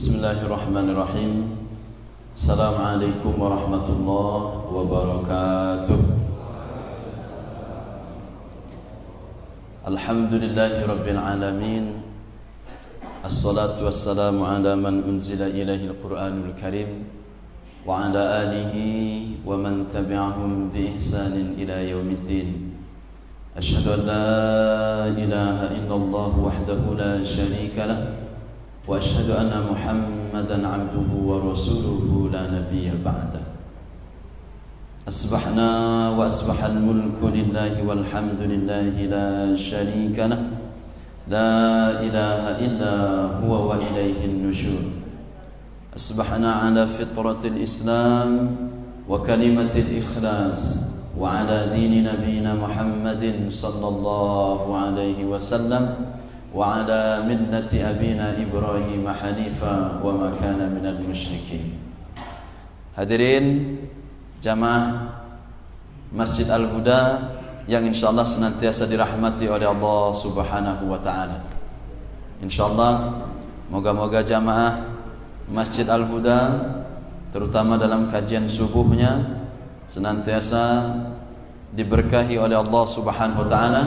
Bismillahirrahmanirrahim. Assalamualaikum warahmatullahi wabarakatuh. Alhamdulillahi rabbil alamin. Assalatu wassalamu ala man unzila ilaihi al-Qur'anul karim wa ala alihi wa man tabi'ahum bi ihsanin ila yaumiddin. Asyhadu an la ilaha illallah wahdahu la syarika lah wa asyhadu anna Muhammadan abduhu wa rasuluhu la nabiyya ba'dah. Asbahna wa asbahal mulku lillahi walhamdulillahi la syarika lah, la ilaha illa huwa wa ilayhin nusyur. Asbahna ala fitratil islam wa kalimatil ikhlas wa ala dini nabiyina Muhammadin sallallahu alaihi wasallam wa ala millati abina Ibrahim hanifa wa ma kana minal musyrikin. Hadirin jamaah Masjid Al-Huda yang insyaallah senantiasa dirahmati oleh Allah Subhanahu wa taala. Insyaallah moga-moga jamaah Masjid Al-Huda terutama dalam kajian subuhnya senantiasa diberkahi oleh Allah Subhanahu wa taala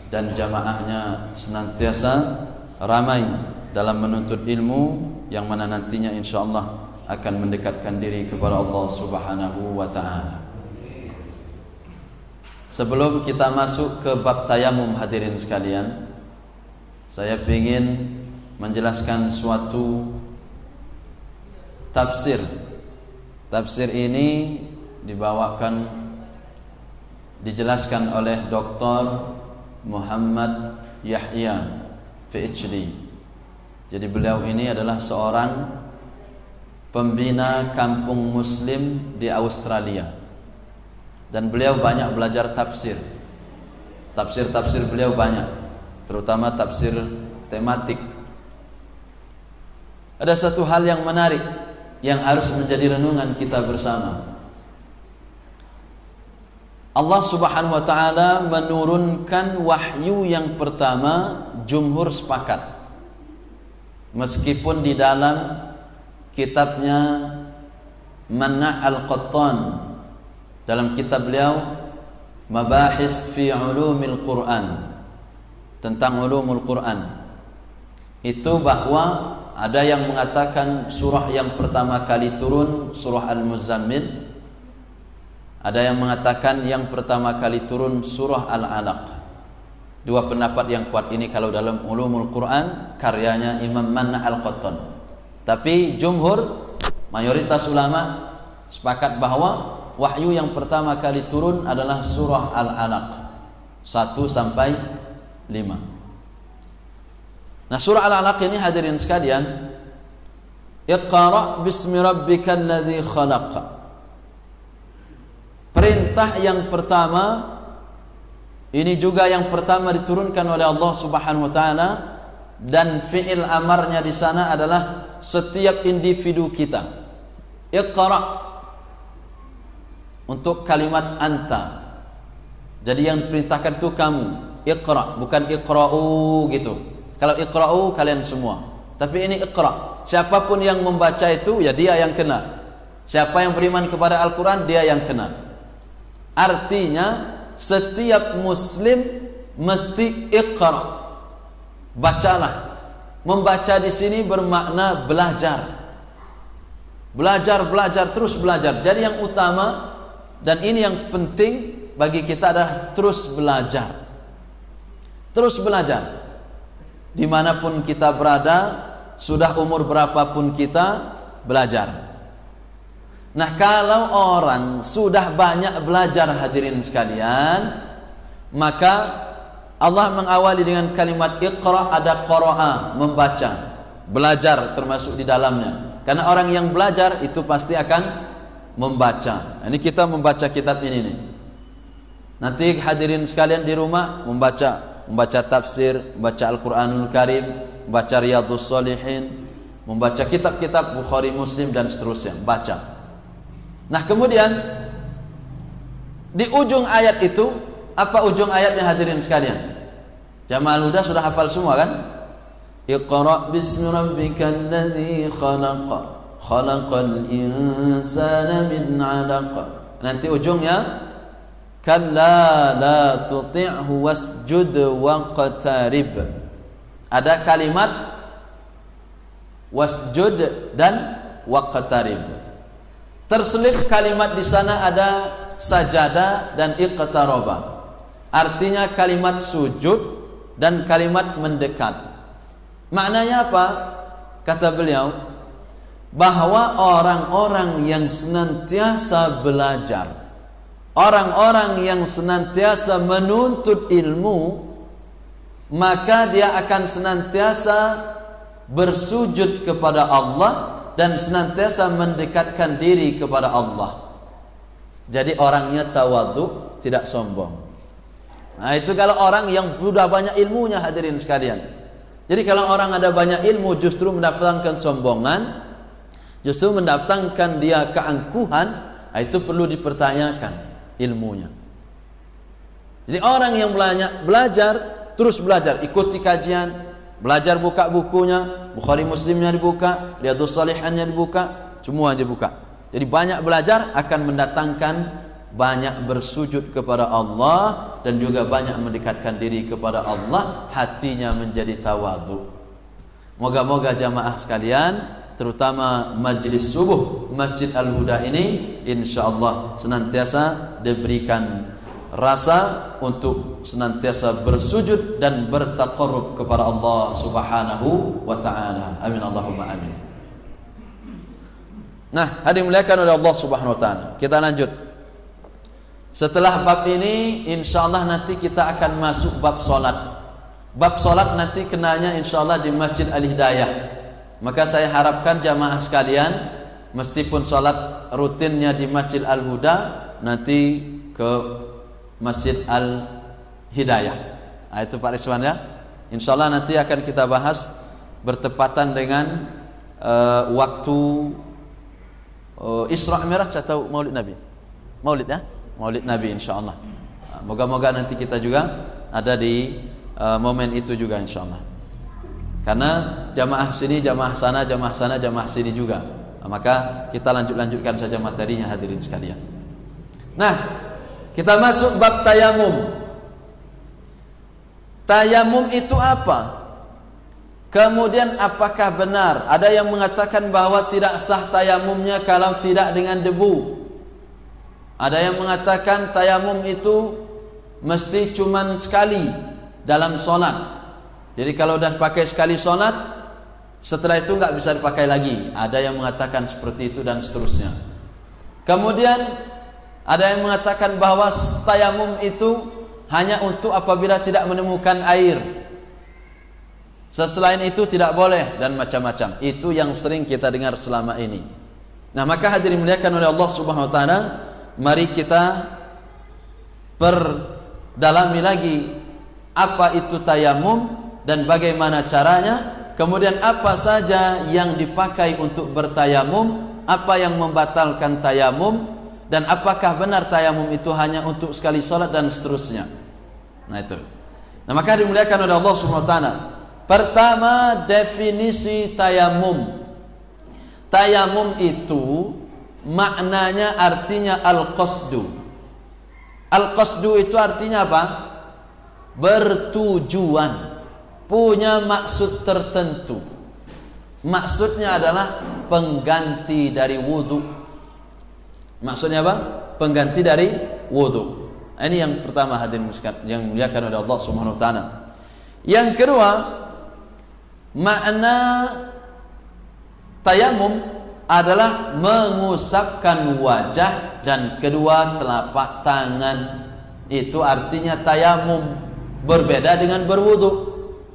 dan jamaahnya senantiasa ramai dalam menuntut ilmu yang mana nantinya insyaallah akan mendekatkan diri kepada Allah Subhanahu wa taala. Sebelum kita masuk ke bab tayamum, hadirin sekalian, saya ingin menjelaskan suatu tafsir. Tafsir ini dijelaskan oleh Dr. Muhammad Yahya PhD. Jadi beliau ini adalah seorang pembina kampung muslim di Australia. Dan beliau banyak belajar tafsir. Tafsir beliau banyak, terutama tafsir tematik. Ada satu hal yang menarik yang harus menjadi renungan kita bersama. Allah Subhanahu wa taala menurunkan wahyu yang pertama, jumhur sepakat. Meskipun di dalam kitabnya Manna' al-Qattan, dalam kitab beliau Mabahis fi Ulumil Quran, tentang ulumul Quran, itu bahwa ada yang mengatakan surah yang pertama kali turun surah Al-Muzammil, ada yang mengatakan yang pertama kali turun surah Al-Alaq. Dua pendapat yang kuat ini kalau dalam ulumul Quran karyanya Imam Manna' al-Qattan. Tapi jumhur, mayoritas ulama sepakat bahwa wahyu yang pertama kali turun adalah surah Al-Alaq 1 sampai 5. Nah, surah Al-Alaq ini hadirin sekalian, Iqra' bismi rabbikal ladzi khalaq. Perintah yang pertama ini juga yang pertama diturunkan oleh Allah Subhanahu wa taala, dan fi'il amarnya di sana adalah setiap individu kita. Iqra' untuk kalimat anta. Jadi yang diperintahkan itu kamu. Iqra', bukan iqra'u gitu. Kalau iqra'u kalian semua. Tapi ini iqra'. Siapapun yang membaca itu ya dia yang kena. Siapa yang beriman kepada Al-Quran dia yang kena. Artinya setiap muslim mesti iqra'. Bacalah. Membaca di sini bermakna belajar. Belajar, terus belajar. Jadi yang utama dan ini yang penting bagi kita adalah terus belajar. Terus belajar. Dimanapun kita berada, sudah umur berapapun kita, belajar. Nah, kalau orang sudah banyak belajar, hadirin sekalian, maka Allah mengawali dengan kalimat Iqra', ada qara'a, membaca, belajar termasuk di dalamnya. Karena orang yang belajar itu pasti akan membaca. Ini kita membaca kitab ini nih. Nanti hadirin sekalian di rumah membaca tafsir, membaca Al-Quranul Karim, membaca Riyadhus Shalihin, membaca kitab-kitab Bukhari, Muslim dan seterusnya, baca. Nah, kemudian di ujung ayat itu, apa ujung ayatnya hadirin sekalian? Jamaah Al-Huda sudah hafal semua kan? Iqra bismi rabbikal ladzi khalaq, khalaqal insana min 'alaq. Nanti ujungnya kalla la tuti'hu wasjud waqtarib. Ada kalimat wasjud dan waqtarib. Terselip kalimat di sana ada sajadah dan iqtaraba. Artinya kalimat sujud dan kalimat mendekat. Maknanya apa? Kata beliau, bahwa orang-orang yang senantiasa belajar, orang-orang yang senantiasa menuntut ilmu, maka dia akan senantiasa bersujud kepada Allah dan senantiasa mendekatkan diri kepada Allah. Jadi orangnya tawadhu, tidak sombong. Nah, itu kalau orang yang sudah banyak ilmunya, hadirin sekalian. Jadi kalau orang ada banyak ilmu justru mendatangkan sombongan, justru mendatangkan dia keangkuhan, itu perlu dipertanyakan ilmunya. Jadi orang yang belajar, terus belajar, ikuti kajian, belajar, buka bukunya, Bukhari Muslimnya dibuka, Riyadhus Shalihinnya dibuka, semua dibuka. Jadi banyak belajar akan mendatangkan banyak bersujud kepada Allah dan juga banyak mendekatkan diri kepada Allah, hatinya menjadi tawadhu. Moga-moga jamaah sekalian, terutama majlis subuh Masjid Al-Huda ini, insyaallah senantiasa diberikan rasa untuk senantiasa bersujud dan bertaqarrub kepada Allah Subhanahu wa taala. Amin Allahumma amin. Nah, hadirin dimuliakan oleh Allah Subhanahu wa taala. Kita lanjut. Setelah bab ini insyaallah nanti kita akan masuk bab solat. Bab solat nanti kenanya insyaallah di Masjid Al-Hidayah. Maka saya harapkan jamaah sekalian, meskipun solat rutinnya di Masjid Al-Huda, nanti ke Masjid Al-Hidayah. Nah, itu Pak Rizwan ya. Insyaallah nanti akan kita bahas bertepatan dengan waktu Isra Mi'raj atau Maulid Nabi. Maulid ya? Maulid Nabi insyaallah. Moga-moga nanti kita juga ada di momen itu juga insyaallah. Karena jamaah sini, jamaah sana, jamaah sana, jamaah sini juga. Maka kita lanjutkan saja materinya hadirin sekalian. Nah, kita masuk bab tayamum. Tayamum itu apa? Kemudian apakah benar? Ada yang mengatakan bahwa tidak sah tayamumnya kalau tidak dengan debu. Ada yang mengatakan tayamum itu mesti cuman sekali dalam solat. Jadi kalau dah pakai sekali solat, setelah itu enggak bisa dipakai lagi. Ada yang mengatakan seperti itu dan seterusnya. Kemudian ada yang mengatakan bahwa tayamum itu hanya untuk apabila tidak menemukan air. Selain itu tidak boleh dan macam-macam. Itu yang sering kita dengar selama ini. Nah, maka hadirin dimuliakan oleh Allah Subhanahu wa taala, mari kita perdalami lagi apa itu tayamum dan bagaimana caranya, kemudian apa saja yang dipakai untuk bertayamum, apa yang membatalkan tayamum, dan apakah benar tayamum itu hanya untuk sekali salat dan seterusnya. Nah itu. Nah maka dimuliakan oleh Allah Subhanahu wa taala. Pertama, definisi tayamum. Tayamum itu maknanya artinya al-qasdu. Al-qasdu itu artinya apa? Bertujuan, punya maksud tertentu. Maksudnya adalah pengganti dari wudu. Maksudnya apa? Pengganti dari wudu. Ini yang pertama hadirin yang dimuliakan oleh Allah Subhanahu wa taala. Yang kedua, makna tayamum adalah mengusapkan wajah dan kedua telapak tangan. Itu artinya tayamum. Berbeda dengan berwudu.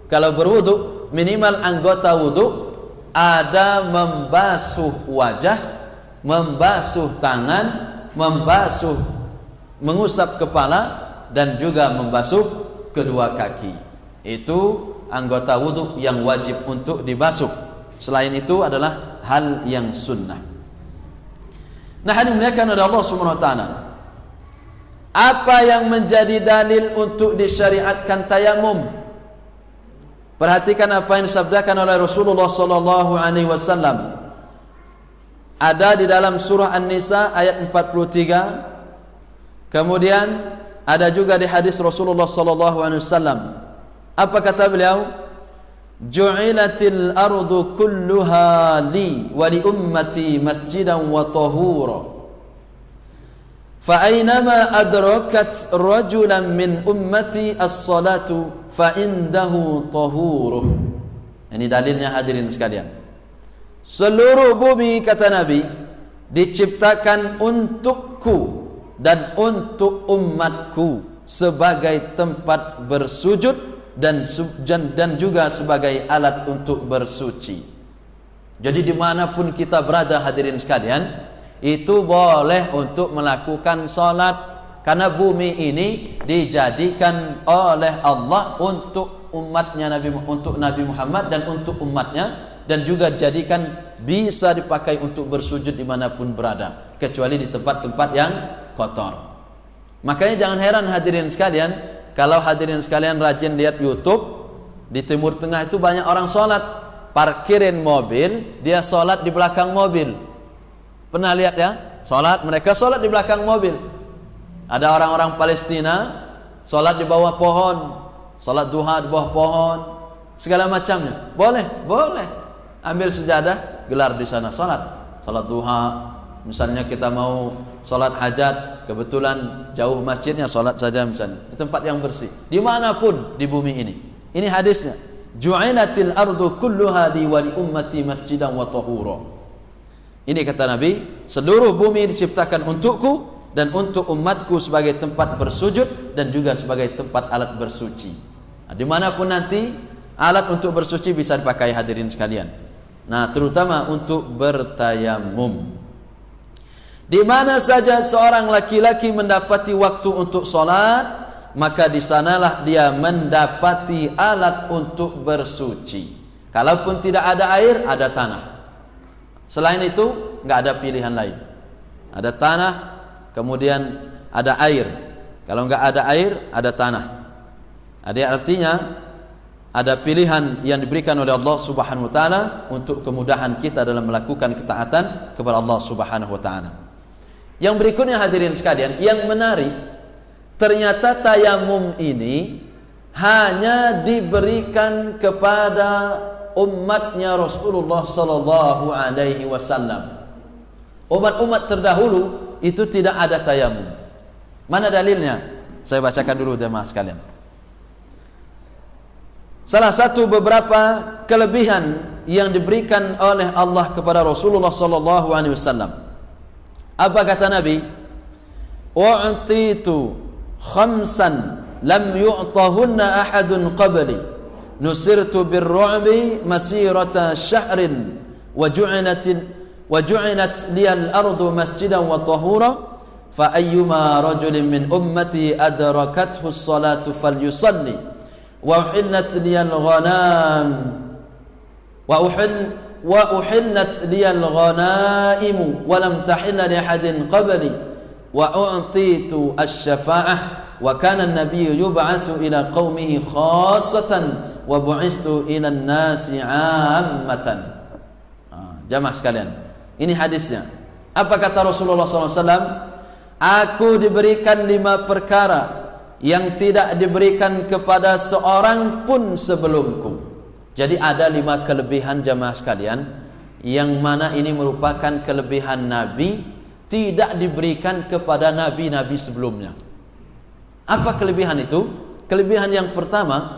Kalau berwudu, minimal anggota wudu ada membasuh wajah, membasuh tangan, mengusap kepala, dan juga membasuh kedua kaki. Itu anggota wudu yang wajib untuk dibasuh. Selain itu adalah hal yang sunnah. Nah, hadirin dimuliakan oleh Allah Subhanahu wa taala. Apa yang menjadi dalil untuk disyariatkan tayamum? Perhatikan apa yang disabdakan oleh Rasulullah sallallahu alaihi wasallam. Ada di dalam surah An-Nisa ayat 43. Kemudian ada juga di hadis Rasulullah sallallahu alaihi wasallam. Apa kata beliau? Ju'ilatil ardu kulluha li wa li ummati masjidan wa tahura. Fa aynama adrakat rajulan min ummati as-salatu fa indahu tahuruh. Ini dalilnya hadirin sekalian. Seluruh bumi, kata Nabi, diciptakan untukku dan untuk umatku sebagai tempat bersujud dan juga sebagai alat untuk bersuci. Jadi dimanapun kita berada hadirin sekalian, itu boleh untuk melakukan salat, karena bumi ini dijadikan oleh Allah untuk umatnya untuk Nabi Muhammad dan untuk umatnya, dan juga dijadikan bisa dipakai untuk bersujud dimanapun berada, kecuali di tempat-tempat yang kotor. Makanya jangan heran hadirin sekalian, kalau hadirin sekalian rajin lihat YouTube, di Timur Tengah itu banyak orang sholat, parkirin mobil, dia sholat di belakang mobil. Pernah lihat ya? Mereka sholat di belakang mobil. Ada orang-orang Palestina sholat di bawah pohon, sholat duha di bawah pohon, segala macamnya. Boleh. Ambil sejadah, gelar di sana sholat duha. Misalnya kita mau sholat hajat, kebetulan jauh masjidnya, sholat saja misalnya di tempat yang bersih, dimanapun di bumi ini. Ini hadisnya. Ju'ilatil ardu kulluha li wa li ummati masjidan wa tahura. Ini kata Nabi, seluruh bumi diciptakan untukku dan untuk umatku sebagai tempat bersujud dan juga sebagai tempat alat bersuci. Nah, dimanapun nanti alat untuk bersuci bisa dipakai hadirin sekalian. Nah, terutama untuk bertayamum. Di mana saja seorang laki-laki mendapati waktu untuk sholat, maka di sanalah dia mendapati alat untuk bersuci. Kalaupun tidak ada air, ada tanah. Selain itu, nggak ada pilihan lain. Ada tanah, kemudian ada air. Kalau nggak ada air, ada tanah. Ada artinya ada pilihan yang diberikan oleh Allah Subhanahu wa taala untuk kemudahan kita dalam melakukan ketaatan kepada Allah Subhanahu wa taala. Yang berikutnya hadirin sekalian, yang menarik, ternyata tayamum ini hanya diberikan kepada umatnya Rasulullah sallallahu alaihi wasallam. Umat-umat terdahulu itu tidak ada tayamum. Mana dalilnya? Saya bacakan dulu jemaah sekalian. Salah satu beberapa kelebihan yang diberikan oleh Allah kepada Rasulullah sallallahu alaihi wasallam. Apa kata Nabi? Wa'titu khamsan lam yu'tahunna ahadun qabli. Nusirtu birru'bi masirata syahrin wa ju'inat liyal ardu masjidan wa tahura fa ayyuma rajulin min ummati adrakathu as-salatu falyusalli wa uhillat liyal ghanam wa uhillat liyal ghanaimu wa lam tahilla li ahadin qabli wa u'titu asy-syafa'ah wa kana an-nabiyyu yub'atsu ila qaumihi khassatan wa bu'istu ilan nasi 'ammatan. Jamaah sekalian, ini hadisnya. Apa kata Rasulullah SAW? Aku diberikan 5 perkara yang tidak diberikan kepada seorang pun sebelumku. Jadi ada 5 kelebihan jamaah sekalian, yang mana ini merupakan kelebihan Nabi, tidak diberikan kepada nabi-nabi sebelumnya. Apa kelebihan itu? Kelebihan yang pertama,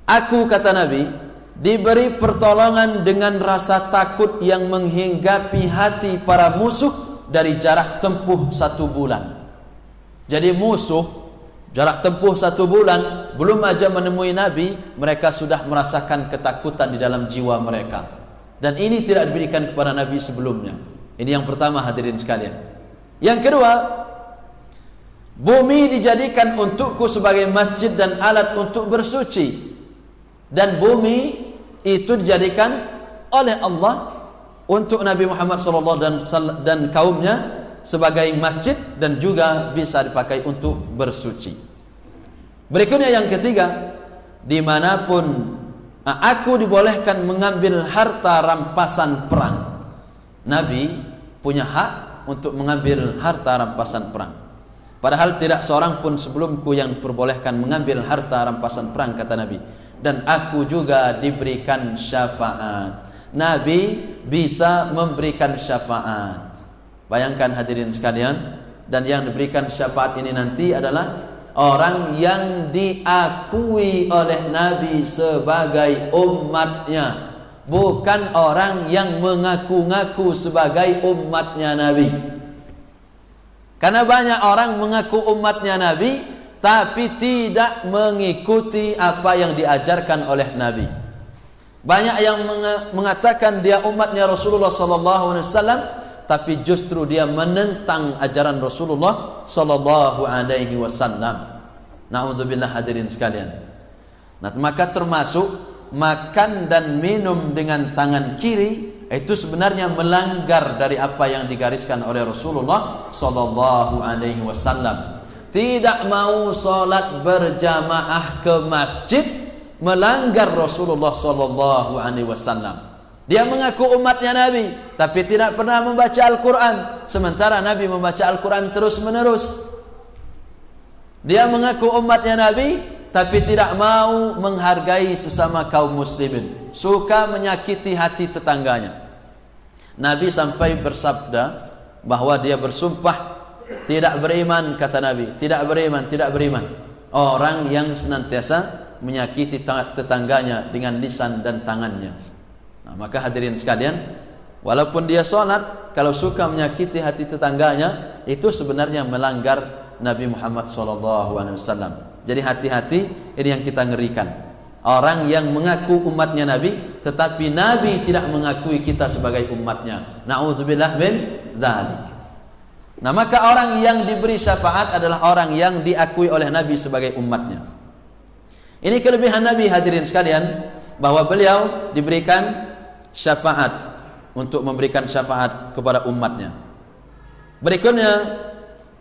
aku, kata Nabi, diberi pertolongan dengan rasa takut yang menghinggapi hati para musuh dari jarak tempuh 1 bulan. Jadi musuh jarak tempuh 1 bulan belum aja menemui Nabi, mereka sudah merasakan ketakutan di dalam jiwa mereka. Dan ini tidak diberikan kepada Nabi sebelumnya. Ini yang pertama hadirin sekalian. Yang kedua, bumi dijadikan untukku sebagai masjid dan alat untuk bersuci. Dan bumi itu dijadikan oleh Allah untuk Nabi Muhammad SAW dan kaumnya sebagai masjid dan juga bisa dipakai untuk bersuci. Berikutnya yang ketiga, dimanapun Aku dibolehkan mengambil harta rampasan perang. Nabi punya hak untuk mengambil harta rampasan perang. Padahal tidak seorang pun sebelumku yang diperbolehkan mengambil harta rampasan perang, kata Nabi. Dan aku juga diberikan syafaat. Nabi bisa memberikan syafaat. Bayangkan hadirin sekalian, dan yang diberikan syafaat ini nanti adalah orang yang diakui oleh Nabi sebagai umatnya, bukan orang yang mengaku-ngaku sebagai umatnya Nabi. Karena banyak orang mengaku umatnya Nabi tapi tidak mengikuti apa yang diajarkan oleh Nabi. Banyak yang mengatakan dia umatnya Rasulullah sallallahu alaihi wasallam, tapi justru dia menentang ajaran Rasulullah sallallahu alaihi wasallam. Na'udzubillah hadirin sekalian. Nah, maka termasuk makan dan minum dengan tangan kiri itu sebenarnya melanggar dari apa yang digariskan oleh Rasulullah sallallahu alaihi wasallam. Tidak mau salat berjamaah ke masjid melanggar Rasulullah sallallahu alaihi wasallam. Dia mengaku umatnya Nabi tapi tidak pernah membaca Al-Quran, sementara Nabi membaca Al-Quran terus-menerus. Dia mengaku umatnya Nabi tapi tidak mau menghargai sesama kaum muslimin, suka menyakiti hati tetangganya. Nabi sampai bersabda bahwa dia bersumpah tidak beriman, kata Nabi, tidak beriman orang yang senantiasa menyakiti tetangganya dengan lisan dan tangannya. Nah, maka hadirin sekalian, walaupun dia sholat, kalau suka menyakiti hati tetangganya, itu sebenarnya melanggar Nabi Muhammad SAW. Jadi hati-hati, ini yang kita ngerikan. Orang yang mengaku umatnya Nabi, tetapi Nabi tidak mengakui kita sebagai umatnya. Na'udzubillah min dzalik. Nah, maka orang yang diberi syafaat adalah orang yang diakui oleh Nabi sebagai umatnya. Ini kelebihan Nabi, hadirin sekalian, bahwa beliau diberikan syafaat untuk memberikan syafaat kepada umatnya. Berikutnya,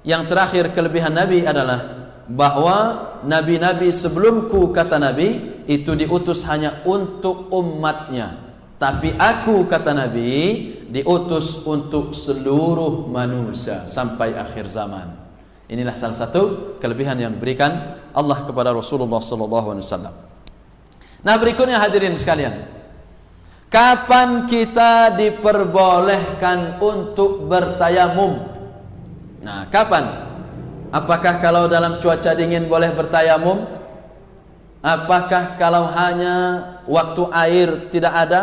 yang terakhir kelebihan Nabi adalah bahwa nabi-nabi sebelumku, kata Nabi, itu diutus hanya untuk umatnya. Tapi aku, kata Nabi, diutus untuk seluruh manusia sampai akhir zaman. Inilah salah satu kelebihan yang diberikan Allah kepada Rasulullah SAW. Nah, berikutnya hadirin sekalian, kapan kita diperbolehkan untuk bertayamum? Nah, kapan? Apakah kalau dalam cuaca dingin boleh bertayamum? Apakah kalau hanya waktu air tidak ada?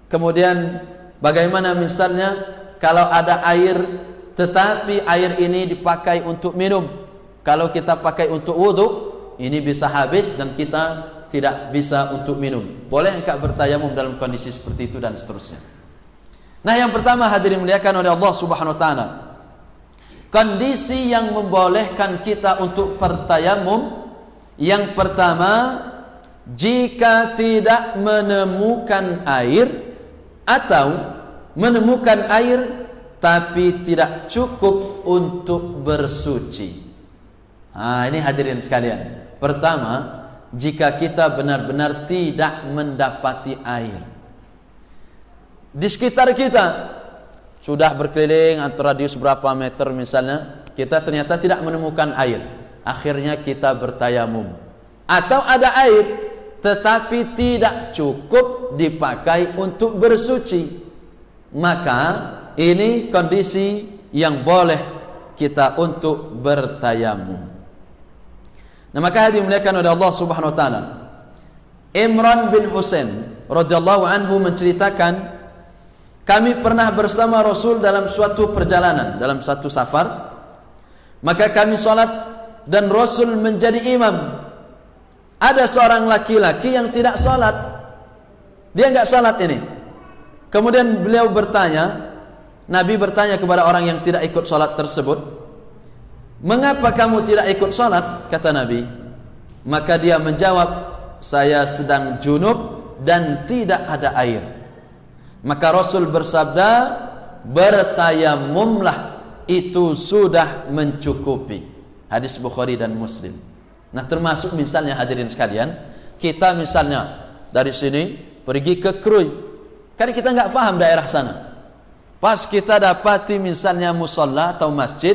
Kemudian bagaimana misalnya kalau ada air tetapi air ini dipakai untuk minum? Kalau kita pakai untuk wudhu, ini bisa habis dan kita tidak bisa untuk minum. Boleh enggak bertayamum dalam kondisi seperti itu dan seterusnya? Nah, yang pertama hadirin muliakan oleh Allah Subhanahu wa taala, kondisi yang membolehkan kita untuk bertayamum, yang pertama, jika tidak menemukan air atau menemukan air tapi tidak cukup untuk bersuci. Nah, ini hadirin sekalian. Pertama, jika kita benar-benar tidak mendapati air. Di sekitar kita sudah berkeliling atau radius berapa meter misalnya, kita ternyata tidak menemukan air. Akhirnya kita bertayamum. Atau ada air tetapi tidak cukup dipakai untuk bersuci, maka ini kondisi yang boleh kita untuk bertayamum. Nah, maka hadirin dimuliakan oleh Allah Subhanahu wa taala, Imran bin Husain radhiyallahu anhu menceritakan, kami pernah bersama Rasul dalam suatu perjalanan, dalam satu safar, maka kami salat dan Rasul menjadi imam. Ada seorang laki-laki yang tidak salat, dia enggak salat ini. Kemudian beliau bertanya, Nabi bertanya kepada orang yang tidak ikut salat tersebut, mengapa kamu tidak ikut salat? Kata Nabi. Maka dia menjawab, saya sedang junub dan tidak ada air. Maka Rasul bersabda, bertayamumlah, itu sudah mencukupi. Hadis Bukhari dan Muslim. Nah, termasuk misalnya hadirin sekalian, kita misalnya dari sini pergi ke Krui. Kan kita nggak paham daerah sana. Pas kita dapati misalnya musola atau masjid,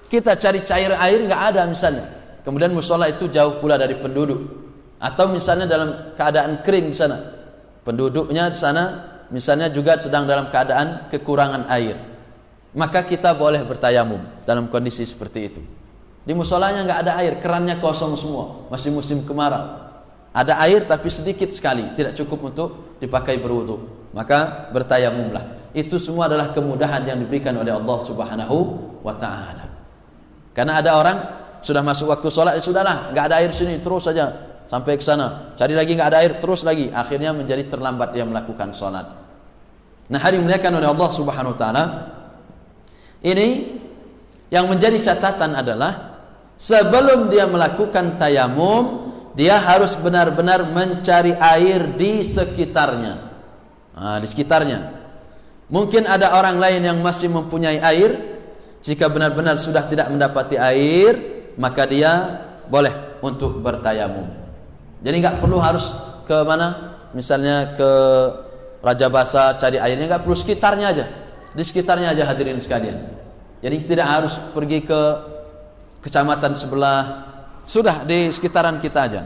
kita cari cair air nggak ada misalnya. Kemudian musola itu jauh pula dari penduduk. Atau misalnya dalam keadaan kering di sana. Penduduknya di sana misalnya juga sedang dalam keadaan kekurangan air. Maka kita boleh bertayamum dalam kondisi seperti itu. Di musolanya nggak ada air, kerannya kosong semua, masih musim kemarau. Ada air tapi sedikit sekali, tidak cukup untuk dipakai berwudu. Maka bertayamumlah. Itu semua adalah kemudahan yang diberikan oleh Allah Subhanahu wa taala. Karena ada orang sudah masuk waktu sholat, sudahlah, nggak ada air sini, terus saja sampai ke sana. Cari lagi nggak ada air, terus lagi. Akhirnya menjadi terlambat dia melakukan sholat. Nah, hari dimuliakan oleh Allah Subhanahu wa taala, ini yang menjadi catatan adalah sebelum dia melakukan tayamum, dia harus benar-benar mencari air di sekitarnya. Di sekitarnya. Mungkin ada orang lain yang masih mempunyai air. Jika benar-benar sudah tidak mendapati air, maka dia boleh untuk bertayamum. Jadi nggak perlu harus ke mana, misalnya ke Raja Basa cari airnya, nggak perlu, sekitarnya aja, di sekitarnya aja hadirin sekalian. Jadi tidak harus pergi ke kecamatan sebelah, sudah di sekitaran kita aja.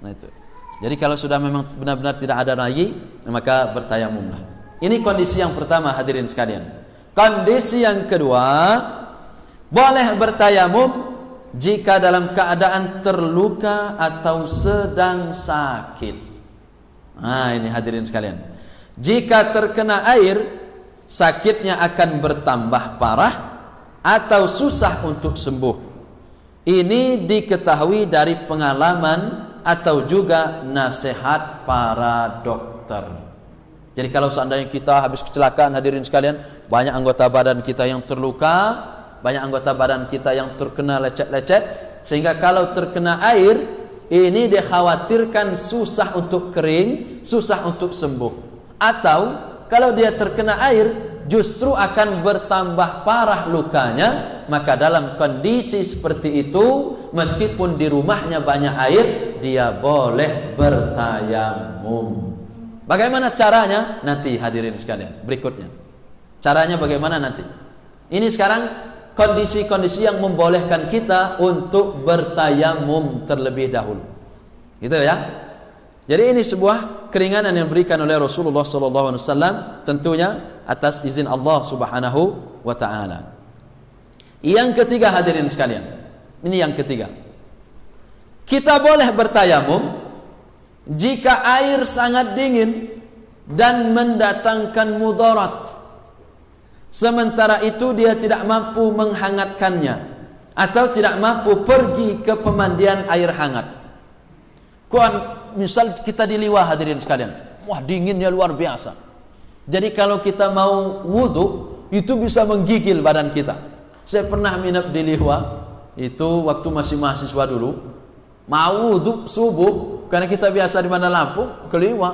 Nah itu. Jadi kalau sudah memang benar-benar tidak ada lagi, maka bertayamumlah. Ini kondisi yang pertama hadirin sekalian. Kondisi yang kedua, boleh bertayamum jika dalam keadaan terluka atau sedang sakit. Nah ini hadirin sekalian. Jika terkena air, sakitnya akan bertambah parah atau susah untuk sembuh. Ini diketahui dari pengalaman atau juga nasihat para dokter. Jadi kalau seandainya kita habis kecelakaan hadirin sekalian, banyak anggota badan kita yang terluka, banyak anggota badan kita yang terkena lecet-lecet, sehingga kalau terkena air, ini dikhawatirkan susah untuk kering, susah untuk sembuh. Atau kalau dia terkena air, justru akan bertambah parah lukanya. Maka dalam kondisi seperti itu, meskipun di rumahnya banyak air, dia boleh bertayamum. Bagaimana caranya? Nanti hadirin sekalian, berikutnya caranya bagaimana nanti. Ini sekarang kondisi-kondisi yang membolehkan kita untuk bertayamum terlebih dahulu, gitu ya. Jadi ini sebuah keringanan yang diberikan oleh Rasulullah SAW, tentunya atas izin Allah Subhanahu wa taala. Yang ketiga hadirin sekalian, ini yang ketiga, kita boleh bertayamum jika air sangat dingin dan mendatangkan mudarat, sementara itu dia tidak mampu menghangatkannya atau tidak mampu pergi ke pemandian air hangat. Misal kita di Liwa hadirin sekalian, wah dinginnya luar biasa. Jadi kalau kita mau wudu, itu bisa menggigil badan kita. Saya pernah minap di Liwa, itu waktu masih mahasiswa dulu. Mau wudu subuh, karena kita biasa di Bandar Lampung ke Liwa.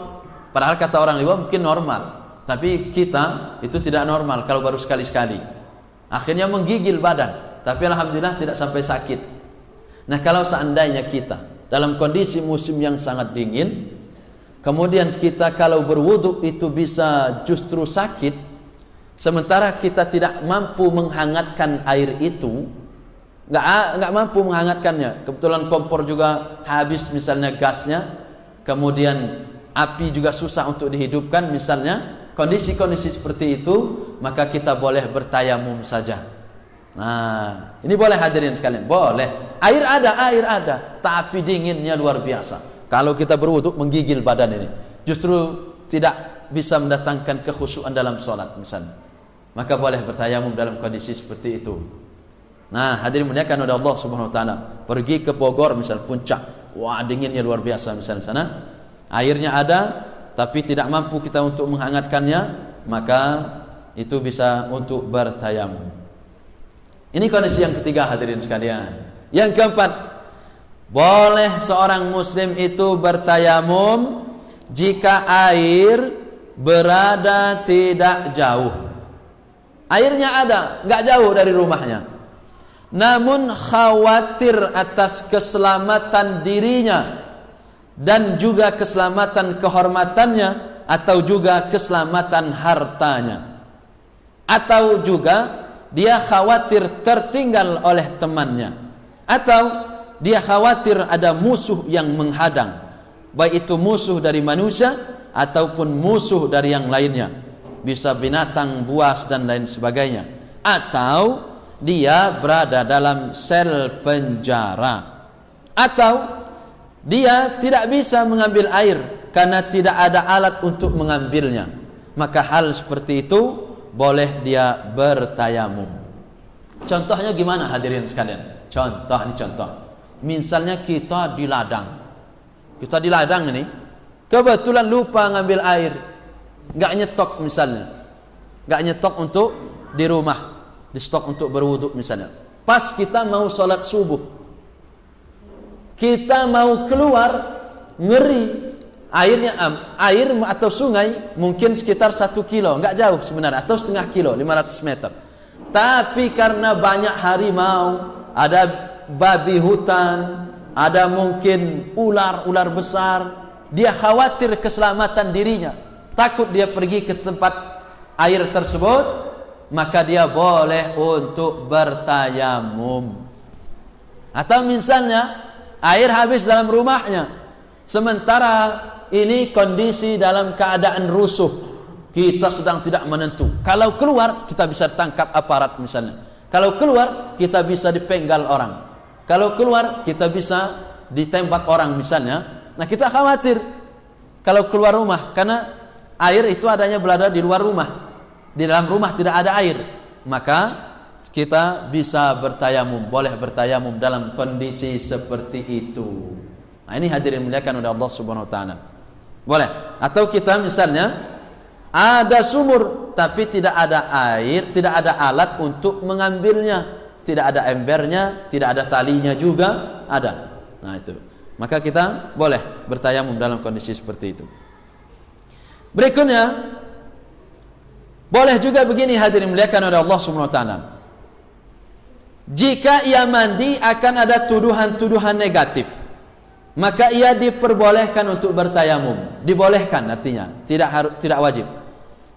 Padahal kata orang Liwa mungkin normal, tapi kita itu tidak normal kalau baru sekali-sekali. Akhirnya menggigil badan, tapi alhamdulillah tidak sampai sakit. Nah kalau seandainya kita dalam kondisi musim yang sangat dingin, kemudian kita kalau berwudu itu bisa justru sakit, sementara kita tidak mampu menghangatkan air itu, nggak mampu menghangatkannya. Kebetulan kompor juga habis misalnya gasnya, kemudian api juga susah untuk dihidupkan misalnya, kondisi-kondisi seperti itu, maka kita boleh bertayamum saja. Nah ini boleh hadirin sekalian, boleh. Air ada, tapi dinginnya luar biasa. Kalau kita berwudu menggigil badan ini, justru tidak bisa mendatangkan kekhusyuan dalam sholat misalnya, maka boleh bertayamum dalam kondisi seperti itu. Nah hadirin muliakan oleh Allah Subhanahu wa taala, pergi ke Bogor misal puncak, wah dinginnya luar biasa misalnya sana, airnya ada tapi tidak mampu kita untuk menghangatkannya, maka itu bisa untuk bertayamum. Ini kondisi yang ketiga hadirin sekalian. Yang keempat, boleh seorang muslim itu bertayamum jika air berada tidak jauh. Airnya ada, nggak jauh dari rumahnya, namun khawatir atas keselamatan dirinya dan juga keselamatan kehormatannya, atau juga keselamatan hartanya, atau juga dia khawatir tertinggal oleh temannya, atau dia khawatir ada musuh yang menghadang, baik itu musuh dari manusia ataupun musuh dari yang lainnya, bisa binatang buas dan lain sebagainya, atau dia berada dalam sel penjara, atau dia tidak bisa mengambil air karena tidak ada alat untuk mengambilnya, maka hal seperti itu boleh dia bertayamum. Contohnya gimana hadirin sekalian? Contoh. Misalnya kita di ladang ini, kebetulan lupa ngambil air, nggak nyetok misalnya, nggak nyetok untuk di rumah, di stok untuk berwudu misalnya. Pas kita mau sholat subuh, kita mau keluar, ngeri airnya, air atau sungai mungkin sekitar 1 kilo, nggak jauh sebenarnya, atau setengah kilo, 500 meter. Tapi karena banyak harimau, ada babi hutan, ada mungkin ular besar, dia khawatir keselamatan dirinya, takut dia pergi ke tempat air tersebut, maka dia boleh untuk bertayamum. Atau misalnya air habis dalam rumahnya, sementara ini kondisi dalam keadaan rusuh, kita sedang tidak menentu. Kalau keluar kita bisa tangkap aparat misalnya, kalau keluar kita bisa dipenggal orang, kalau keluar kita bisa ditembak orang misalnya. Nah, kita khawatir kalau keluar rumah, karena air itu adanya berada di luar rumah, di dalam rumah tidak ada air, maka kita bisa bertayamum, boleh bertayamum dalam kondisi seperti itu. Nah, ini hadirin muliakan oleh Allah Subhanahu wa taala. Boleh. Atau kita misalnya ada sumur tapi tidak ada air, tidak ada alat untuk mengambilnya, tidak ada embernya, tidak ada talinya juga ada. Nah, itu. Maka kita boleh bertayamum dalam kondisi seperti itu. Berikutnya, boleh juga begini hadirin muliakan oleh Allah Subhanahu wa taala. Jika ia mandi akan ada tuduhan-tuduhan negatif, maka ia diperbolehkan untuk bertayamum. Dibolehkan artinya, tidak wajib.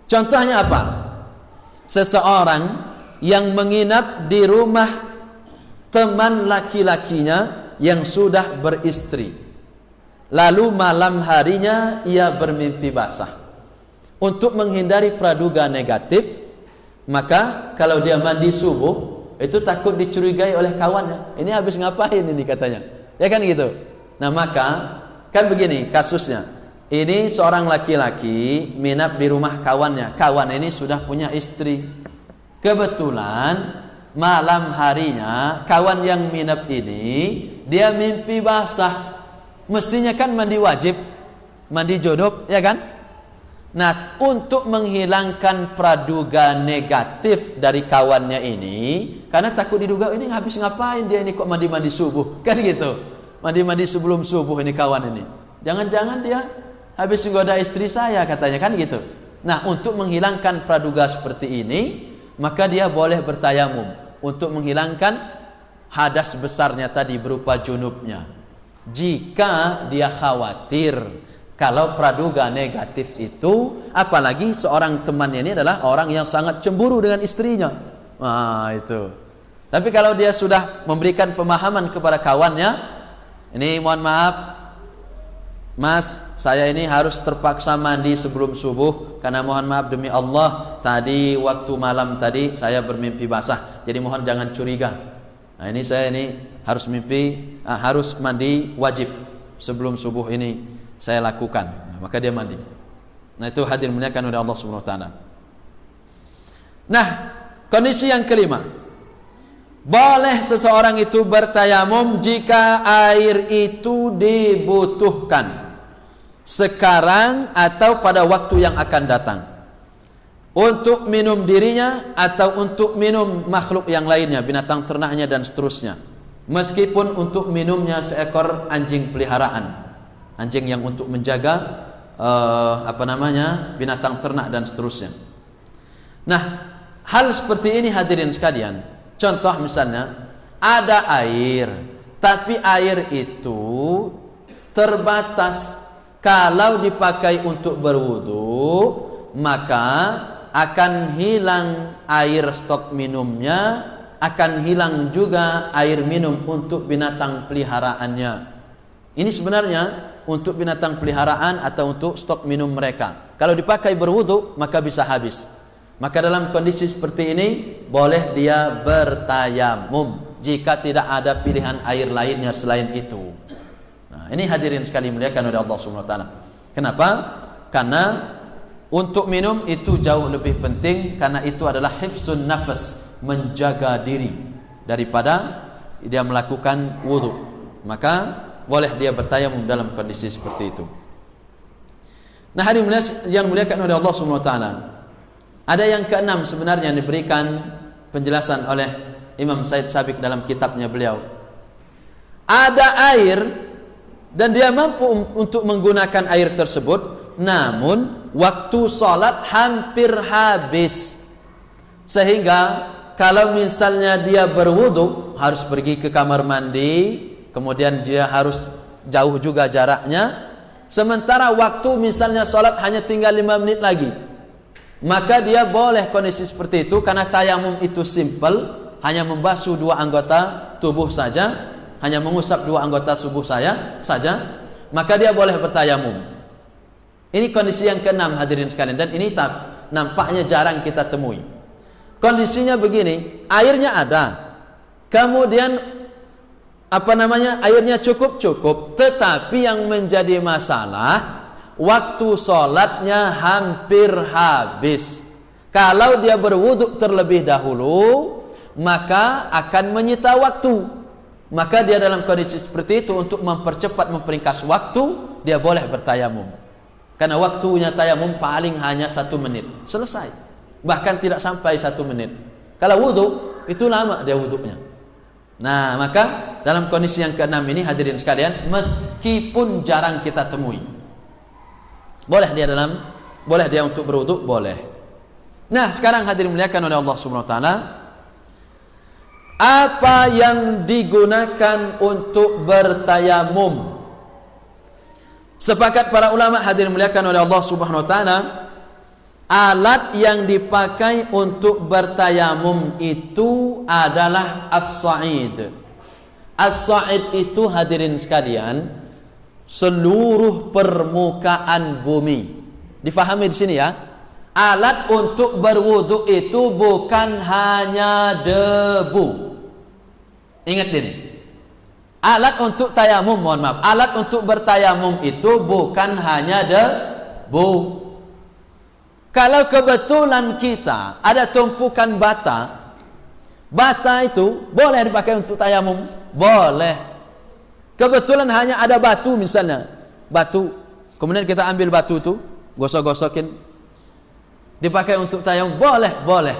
Contohnya apa? Seseorang yang menginap di rumah teman laki-lakinya yang sudah beristri, lalu malam harinya ia bermimpi basah. Untuk menghindari praduga negatif, maka kalau dia mandi subuh, itu takut dicurigai oleh kawannya. Ini habis ngapain ini katanya, ya kan gitu. Nah, maka kan begini kasusnya. Ini seorang laki-laki minap di rumah kawannya. Kawan ini sudah punya istri. Kebetulan malam harinya kawan yang minap ini dia mimpi basah. Mestinya kan mandi wajib, mandi junub, ya kan? Nah, untuk menghilangkan praduga negatif dari kawannya ini, karena takut diduga ini habis ngapain dia ini kok mandi-mandi subuh, kan gitu. Mandi-mandi sebelum subuh ini kawan ini. Jangan-jangan dia habis menggoda istri saya katanya, kan gitu. Nah, untuk menghilangkan praduga seperti ini, maka dia boleh bertayamum untuk menghilangkan hadas besarnya tadi berupa junubnya. Jika dia khawatir kalau praduga negatif itu, apalagi seorang temannya ini adalah orang yang sangat cemburu dengan istrinya. Nah, itu. Tapi kalau dia sudah memberikan pemahaman kepada kawannya, ini mohon maaf Mas, saya ini harus terpaksa mandi sebelum subuh karena mohon maaf demi Allah tadi waktu malam tadi saya bermimpi basah. Jadi mohon jangan curiga. Nah, ini saya ini harus harus mandi wajib sebelum subuh ini saya lakukan. Nah, maka dia mandi. Nah, itu hadir muliakan oleh Allah Subhanahu wa taala. Nah, kondisi yang kelima. Boleh seseorang itu bertayamum jika air itu dibutuhkan sekarang atau pada waktu yang akan datang, untuk minum dirinya atau untuk minum makhluk yang lainnya, binatang ternaknya dan seterusnya. Meskipun untuk minumnya seekor anjing peliharaan, anjing yang untuk menjaga binatang ternak dan seterusnya. Nah, hal seperti ini hadirin sekalian, contoh misalnya ada air, tapi air itu terbatas. Kalau dipakai untuk berwudu, maka akan hilang air stok minumnya, akan hilang juga air minum untuk binatang peliharaannya. Ini sebenarnya untuk binatang peliharaan atau untuk stok minum mereka. Kalau dipakai berwudu, maka bisa habis. Maka dalam kondisi seperti ini, boleh dia bertayamum jika tidak ada pilihan air lainnya selain itu. Nah, ini hadirin sekali muliakan oleh Allah Subhanahu wa taala. Kenapa? Karena untuk minum itu jauh lebih penting, karena itu adalah hifzun nafas, menjaga diri daripada dia melakukan wudu. Maka boleh dia bertayamum dalam kondisi seperti itu. Nah, hadirin yang muliakan oleh Allah Subhanahu wa taala. Ada yang keenam sebenarnya yang diberikan penjelasan oleh Imam Said Sabiq dalam kitabnya beliau. Ada air dan dia mampu untuk menggunakan air tersebut, namun waktu sholat hampir habis, sehingga kalau misalnya dia berwudu harus pergi ke kamar mandi, kemudian dia harus jauh juga jaraknya, sementara waktu misalnya sholat hanya tinggal 5 menit lagi, maka dia boleh kondisi seperti itu, karena tayamum itu simple, hanya membasuh 2 anggota tubuh saja, hanya mengusap 2 anggota tubuh saja, maka dia boleh bertayamum. Ini kondisi yang keenam hadirin sekalian, dan ini nampaknya jarang kita temui. Kondisinya begini, airnya ada, kemudian airnya cukup, tetapi yang menjadi masalah waktu sholatnya hampir habis. Kalau dia berwudu terlebih dahulu, maka akan menyita waktu. Maka dia dalam kondisi seperti itu, untuk memperingkas waktu, dia boleh bertayamum. Karena waktunya tayamum paling hanya 1 menit, selesai. Bahkan tidak sampai 1 menit. Kalau wudu, itu lama dia wudunya. Nah, maka dalam kondisi yang keenam ini hadirin sekalian, meskipun jarang kita temui, boleh dia untuk berwudu, boleh. Nah, sekarang hadirin muliakan oleh Allah Subhanahu wa taala, apa yang digunakan untuk bertayamum? Sepakat para ulama hadirin muliakan oleh Allah Subhanahu wa taala, alat yang dipakai untuk bertayamum itu adalah as-sa'id. As-sa'id itu hadirin sekalian, seluruh permukaan bumi. Difahami di sini ya. Alat untuk berwudu itu bukan hanya debu. Ingat ini. Alat untuk tayamum, alat untuk bertayamum itu bukan hanya debu. Kalau kebetulan kita ada tumpukan bata itu boleh dipakai untuk tayamum, boleh. Kebetulan hanya ada batu misalnya, kemudian kita ambil batu itu, gosok-gosokin, dipakai untuk tayamum, boleh.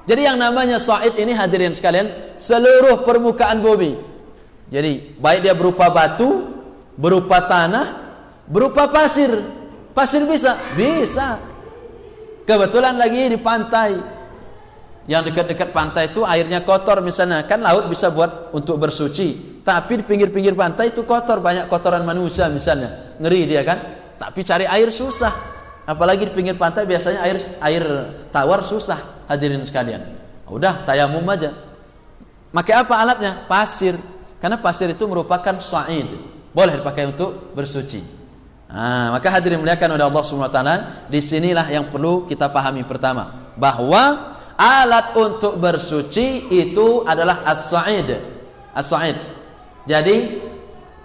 Jadi yang namanya sa'id ini hadirin sekalian, seluruh permukaan bumi. Jadi baik dia berupa batu, berupa tanah, berupa pasir. Pasir bisa. Kebetulan lagi di pantai, yang dekat-dekat pantai itu airnya kotor misalnya, kan laut bisa buat untuk bersuci, tapi di pinggir-pinggir pantai itu kotor, banyak kotoran manusia misalnya, ngeri dia kan. Tapi cari air susah, apalagi di pinggir pantai biasanya air tawar susah hadirin sekalian. Udah tayamum aja. Pakai apa alatnya? Pasir. Karena pasir itu merupakan sa'id, boleh dipakai untuk bersuci. Nah, maka hadirin muliakan oleh Allah Subhanahu wa taala, disinilah yang perlu kita pahami pertama, bahwa alat untuk bersuci itu adalah as-sa'id. As-sa'id. Jadi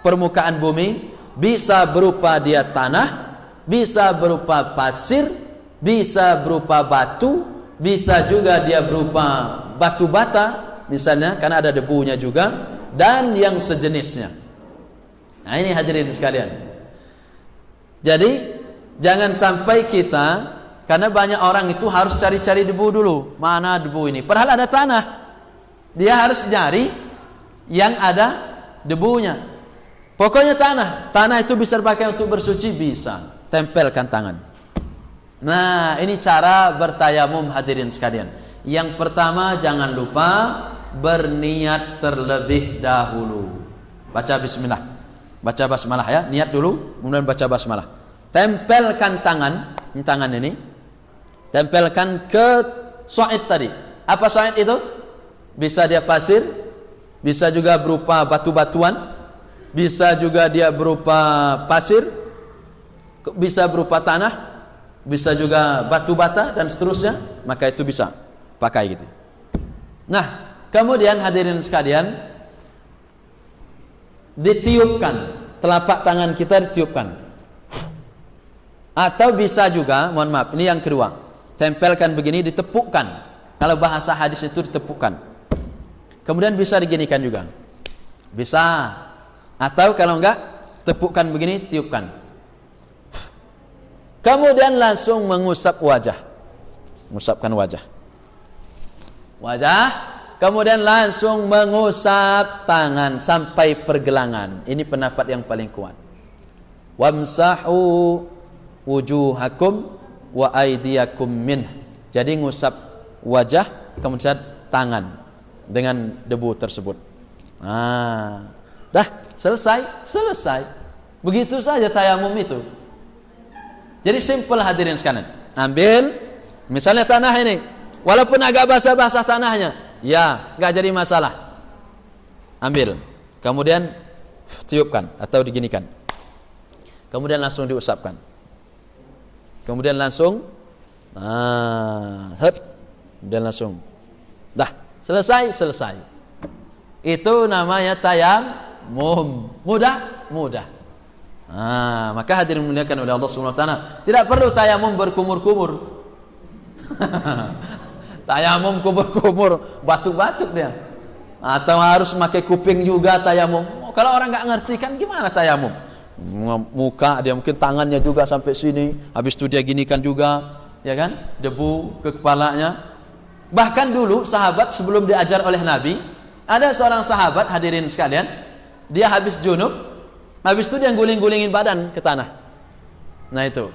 permukaan bumi bisa berupa dia tanah, bisa berupa pasir, bisa berupa batu, bisa juga dia berupa batu bata misalnya, karena ada debunya juga, dan yang sejenisnya. Nah, ini hadirin sekalian. Jadi jangan sampai kita, karena banyak orang itu harus cari-cari debu dulu, mana debu ini, padahal ada tanah, dia harus cari yang ada debunya. Pokoknya tanah itu bisa dipakai untuk bersuci, bisa, tempelkan tangan. Nah, ini cara bertayamum hadirin sekalian. Yang pertama, jangan lupa berniat terlebih dahulu. Baca bismillah. Baca basmalah ya, niat dulu, kemudian baca basmalah. Tempelkan tangan ini, tempelkan ke sa'id tadi. Apa sa'id itu? Bisa dia pasir, bisa juga berupa batu-batuan, bisa juga dia berupa pasir, bisa berupa tanah, bisa juga batu bata dan seterusnya, maka itu bisa pakai gitu. Nah, kemudian hadirin sekalian, ditiupkan, telapak tangan kita ditiupkan. Atau bisa juga, mohon maaf, ini yang kedua, tempelkan begini, ditepukkan. Kalau bahasa hadis itu ditepukkan. Kemudian bisa diginikan juga, bisa. Atau kalau enggak, tepukkan begini, tiupkan. Kemudian langsung mengusap wajah, mengusapkan wajah, kemudian langsung mengusap tangan sampai pergelangan. Ini pendapat yang paling kuat. Wamsahu wujuhakum wa aydiyakum min. Jadi ngusap wajah, kemudian tangan dengan debu tersebut. Dah selesai. Begitu saja tayamum itu. Jadi simple hadirin sekalian. Ambil misalnya tanah ini, walaupun agak basah-basah tanahnya, ya nggak jadi masalah. Ambil, kemudian tiupkan atau diginikan, kemudian langsung diusapkan, kemudian langsung, kemudian langsung, dah selesai. Itu namanya tayamum. Mudah. Maka hadirin dimuliakan oleh Allah Subhanahu wa taala, tidak perlu tayamum berkumur-kumur. Tayamum kumur-kumur, batuk-batuk dia. Atau harus pakai kuping juga tayamum. Kalau orang nggak ngerti kan gimana tayamum? Muka dia mungkin tangannya juga sampai sini, habis itu dia ginikan juga, ya kan? Debu ke kepalanya. Bahkan dulu sahabat sebelum diajar oleh Nabi, ada seorang sahabat hadirin sekalian, dia habis junub, habis itu dia guling-gulingin badan ke tanah. Nah itu.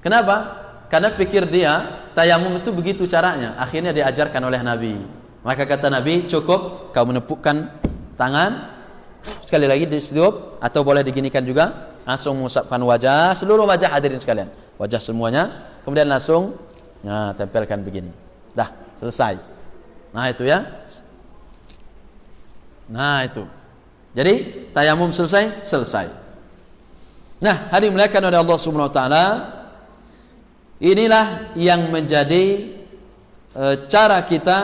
Kenapa? Karena pikir dia tayamum itu begitu caranya. Akhirnya diajarkan oleh Nabi. Maka kata Nabi, cukup kau menepukkan tangan, sekali lagi ditiup, atau boleh diginikan juga, langsung mengusapkan wajah, seluruh wajah hadirin sekalian, wajah semuanya, kemudian langsung tempelkan begini. Dah, selesai. Nah itu ya. Nah itu. Jadi tayamum selesai. Nah, hadirin dimuliakan oleh Allah Subhanahu wa taala, inilah yang menjadi cara kita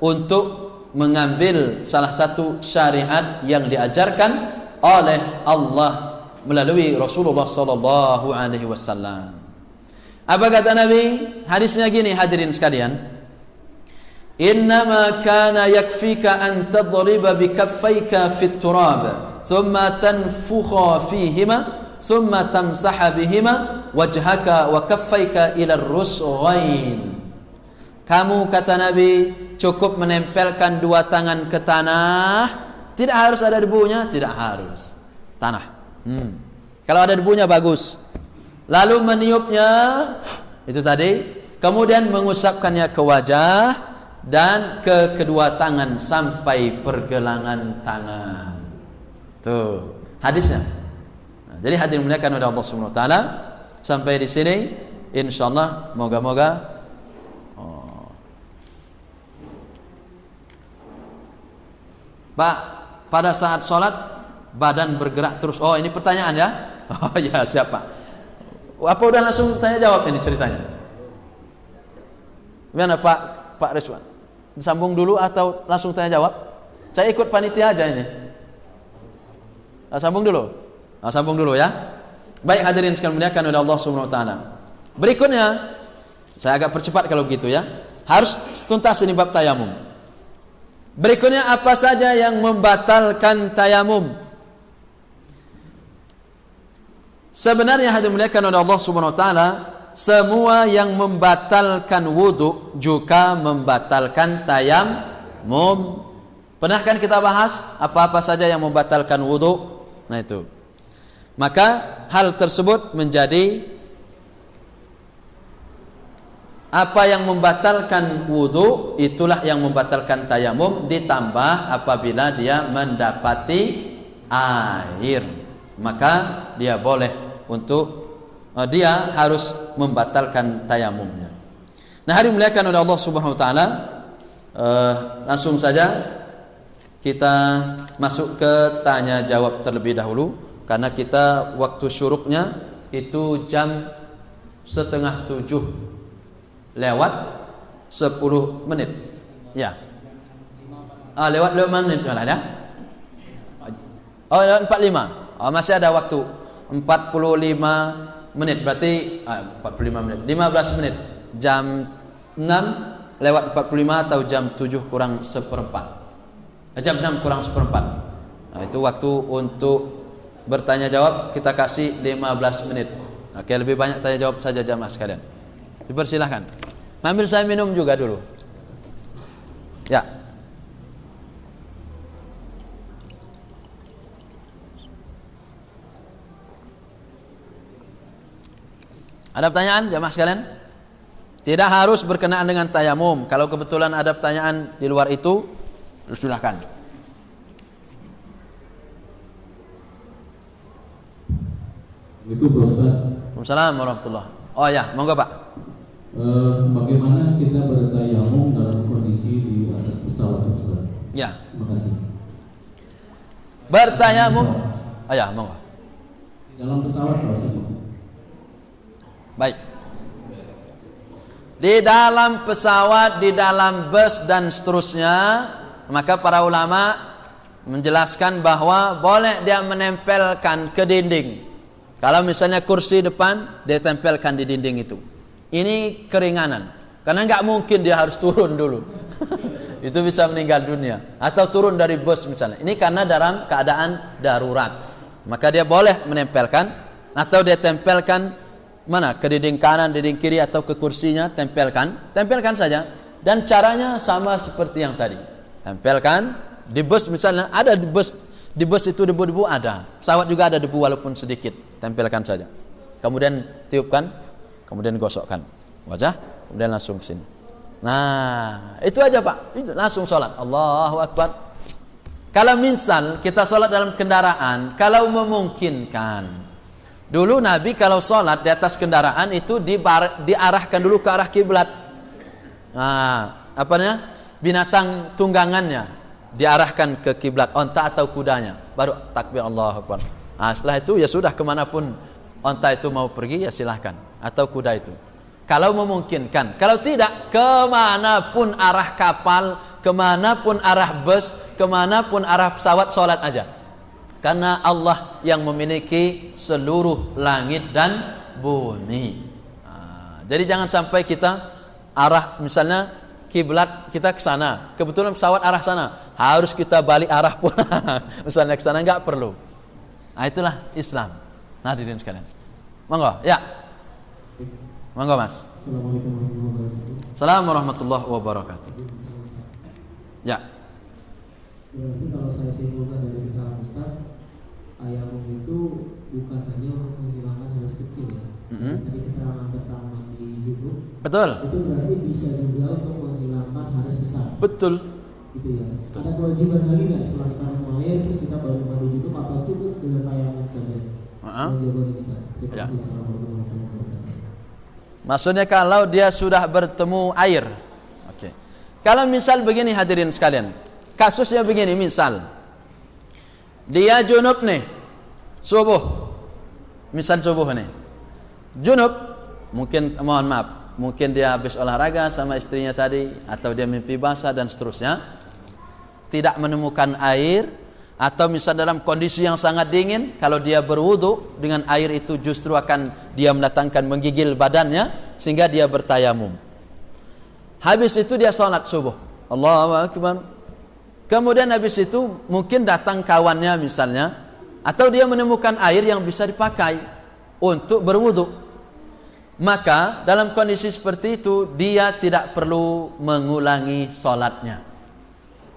untuk mengambil salah satu syariat yang diajarkan oleh Allah melalui Rasulullah sallallahu alaihi wasallam. Apa kata Nabi? Hadisnya gini hadirin sekalian. Innama kana yakfika an tadriba bikaffayka fit turab thumma tanfukha fihima thumma tamsaha bihima wajhaka wa kaffayka ila ar-rusghain. Kamu, kata Nabi, cukup menempelkan dua tangan ke tanah, tidak harus ada debunya, tidak harus tanah. Kalau ada debunya bagus. Lalu meniupnya itu tadi, kemudian mengusapkannya ke wajah dan ke kedua tangan sampai pergelangan tangan. Tuh hadisnya. Jadi hadirin dimuliakan oleh Allah Subhanahu wa taala, sampai di sini insyaallah moga-moga Pak, pada saat sholat badan bergerak terus. Oh, ini pertanyaan ya? Oh ya, siapa? Apa udah langsung tanya jawab ini ceritanya? Gimana Pak Rizwan? Disambung dulu atau langsung tanya jawab? Saya ikut panitia aja ini. Sambung dulu ya. Baik hadirin sekalian dimuliakan oleh Allah Subhanahu wa taala. Berikutnya, saya agak percepat kalau begitu ya. Harus tuntas ini bab tayamum. Berikutnya, apa saja yang membatalkan tayamum? Sebenarnya hadirin dimuliakan oleh Allah Subhanahu wa taala, semua yang membatalkan wudu juga membatalkan tayamum. Pernah kan kita bahas apa-apa saja yang membatalkan wudu? Nah itu. Maka hal tersebut menjadi apa yang membatalkan wudu, itulah yang membatalkan tayamum, ditambah apabila dia mendapati air. maka dia boleh untuk dia harus membatalkan tayamumnya. Nah, hari muliakan oleh Allah Subhanahu wa taala, langsung saja kita masuk ke tanya jawab terlebih dahulu, karena kita waktu syuruknya itu jam 6:30 lewat 10 menit. Ya. Lewat 5 menit lah ya. Lewat 45. Masih ada waktu 45 menit, berarti 45 menit, 15 menit. Jam 6 lewat 45 atau jam 7 kurang seperempat. Jam 6 kurang seperempat. Nah, itu waktu untuk bertanya jawab, kita kasih 15 menit. Oke, lebih banyak tanya jawab saja jamaah sekalian. Dipersilahkan. Ambil saya minum juga dulu. Ya. Ada pertanyaan jamaah sekalian? Tidak harus berkenaan dengan tayamum. Kalau kebetulan ada pertanyaan di luar itu, silakan. Itu Ustaz. Waalaikumsalam warahmatullah. Oh ya, monggo Pak. Bagaimana kita bertayamum dalam kondisi di atas pesawat, Ustaz? Ya. Terima kasih. Bertayamum. Oh ya, monggo. Di dalam pesawat, Pak Ustaz. Baik. Di dalam pesawat, di dalam bus dan seterusnya, maka para ulama menjelaskan bahwa boleh dia menempelkan ke dinding. Kalau misalnya kursi depan, dia tempelkan di dinding itu. Ini keringanan, karena nggak mungkin dia harus turun dulu. Itu bisa meninggal dunia. Atau turun dari bus misalnya. Ini karena dalam keadaan darurat. Maka dia boleh menempelkan, atau dia tempelkan mana? Ke dinding kanan, dinding kiri, atau ke kursinya, tempelkan saja. Dan caranya sama seperti yang tadi. Tempelkan di bus misalnya, ada di bus itu debu-debu ada. Pesawat juga ada debu walaupun sedikit. Tempelkan saja. Kemudian tiupkan, kemudian gosokkan wajah, kemudian langsung ke sini. Nah, itu aja Pak. Itu langsung sholat. Allahu Akbar. Kalau misal kita sholat dalam kendaraan, kalau memungkinkan, dulu Nabi kalau sholat di atas kendaraan itu diarahkan dulu ke arah kiblat. Nah, binatang tunggangannya diarahkan ke kiblat, onta atau kudanya, baru takbir Allahu Akbar. Nah, setelah itu ya sudah, kemanapun onta itu mau pergi ya silahkan, atau kuda itu. Kalau memungkinkan, kalau tidak, kemanapun arah kapal, kemanapun arah bus, kemanapun arah pesawat, sholat aja. Karena Allah yang memiliki seluruh langit dan bumi. Nah, jadi jangan sampai kita arah misalnya kiblat kita ke sana, kebetulan pesawat arah sana, harus kita balik arah pula. Misalnya ke sana, enggak perlu. Nah, itulah Islam. Nah, hadirin sekalian. Monggo, ya. Monggo, Mas. Assalamualaikum warahmatullahi wabarakatuh. Ya. Berarti kalau saya simpulkan dari keterangan Ustaz, tayamum itu bukan hanya untuk menghilangkan hadas kecil ya. Tadi keterangan tentang mandi junub. Betul. Itu berarti bisa juga untuk menghilangkan hadas besar. Betul. Gitu ya. Betul. Ada kewajiban lagi nggak setelah kita minum air terus kita baru mandi junub, apa cukup dengan tayamum saja? Jawabannya Ustaz. Terima kasih. Assalamualaikum warahmatullahi wabarakatuh. Maksudnya kalau dia sudah bertemu air. Oke. Kalau misal begini hadirin sekalian. Kasusnya begini, misal dia junub nih, subuh, misal subuh nih, junub, mungkin mohon maaf, mungkin dia habis olahraga sama istrinya tadi, atau dia mimpi basah dan seterusnya, tidak menemukan air, atau misal dalam kondisi yang sangat dingin, kalau dia berwudu dengan air itu justru akan dia mendatangkan menggigil badannya sehingga dia bertayamum. Habis itu dia sholat subuh, Allahu Akbar. Kemudian habis itu mungkin datang kawannya misalnya, atau dia menemukan air yang bisa dipakai untuk berwudu. Maka dalam kondisi seperti itu dia tidak perlu mengulangi sholatnya.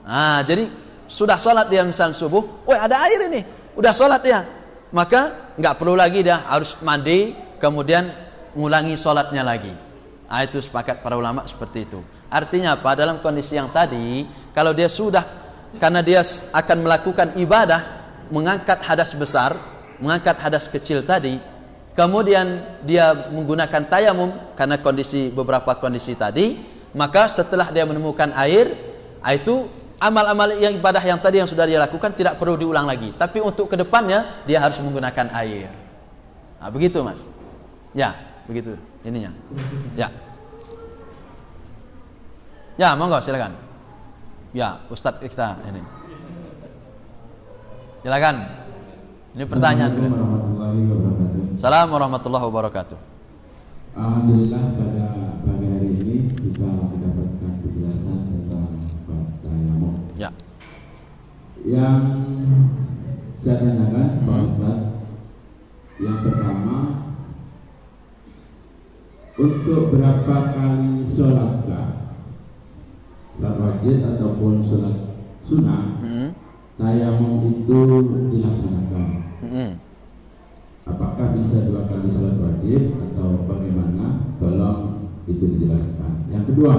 Nah, jadi sudah sholat dia misal subuh, ada air ini, udah sholat dia, maka nggak perlu lagi dia harus mandi kemudian mengulangi sholatnya lagi. Nah, itu sepakat para ulama seperti itu. Artinya apa? Dalam kondisi yang tadi, kalau dia sudah, karena dia akan melakukan ibadah, mengangkat hadas besar, mengangkat hadas kecil tadi, kemudian dia menggunakan tayamum karena beberapa kondisi tadi, maka setelah dia menemukan air, itu amal-amal yang ibadah yang tadi yang sudah dia lakukan tidak perlu diulang lagi. Tapi untuk kedepannya dia harus menggunakan air. Nah, begitu Mas. Ya, begitu ininya. Ya. Ya, monggo silakan. Ya, Ustadz kita ini. Silakan. Ini pertanyaan dulu. Assalamualaikum warahmatullahi wabarakatuh. Alhamdulillah pada pagi hari ini kita mendapatkan penjelasan tentang tayamum. Ya. Yang saya tanyakan Pak Ustadz, yang pertama, untuk berapa kali sholatkah, sholat wajib ataupun sholat sunnah, tayamum itu dilaksanakan? Apakah bisa 2 kali sholat wajib atau bagaimana? Tolong itu dijelaskan. Yang kedua,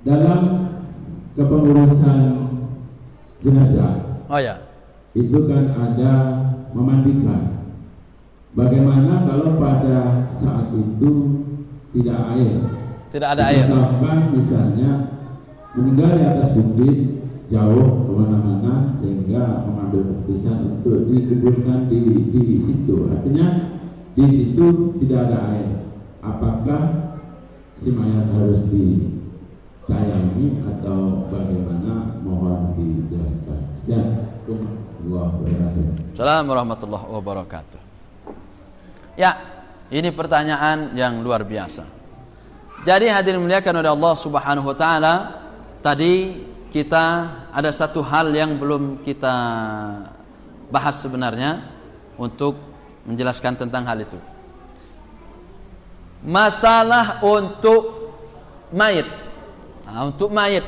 dalam kepengurusan jenazah, itu kan ada memandikan. Bagaimana kalau pada saat itu tidak air? Tidak ada air. Misalnya meninggal di atas bukit jauh kemana-mana sehingga mengambil keputusan untuk dikuburkan di situ. Artinya di situ tidak ada air. Apakah si mayat harus ditayami atau bagaimana? Mohon dijelaskan. Sekian. Assalamualaikum warahmatullahi wabarakatuh. Ya, ini pertanyaan yang luar biasa. Jadi hadirin muliakan oleh Allah Subhanahu wa taala, tadi kita ada satu hal yang belum kita bahas sebenarnya untuk menjelaskan tentang hal itu. Masalah untuk mayit. Nah, untuk mayit,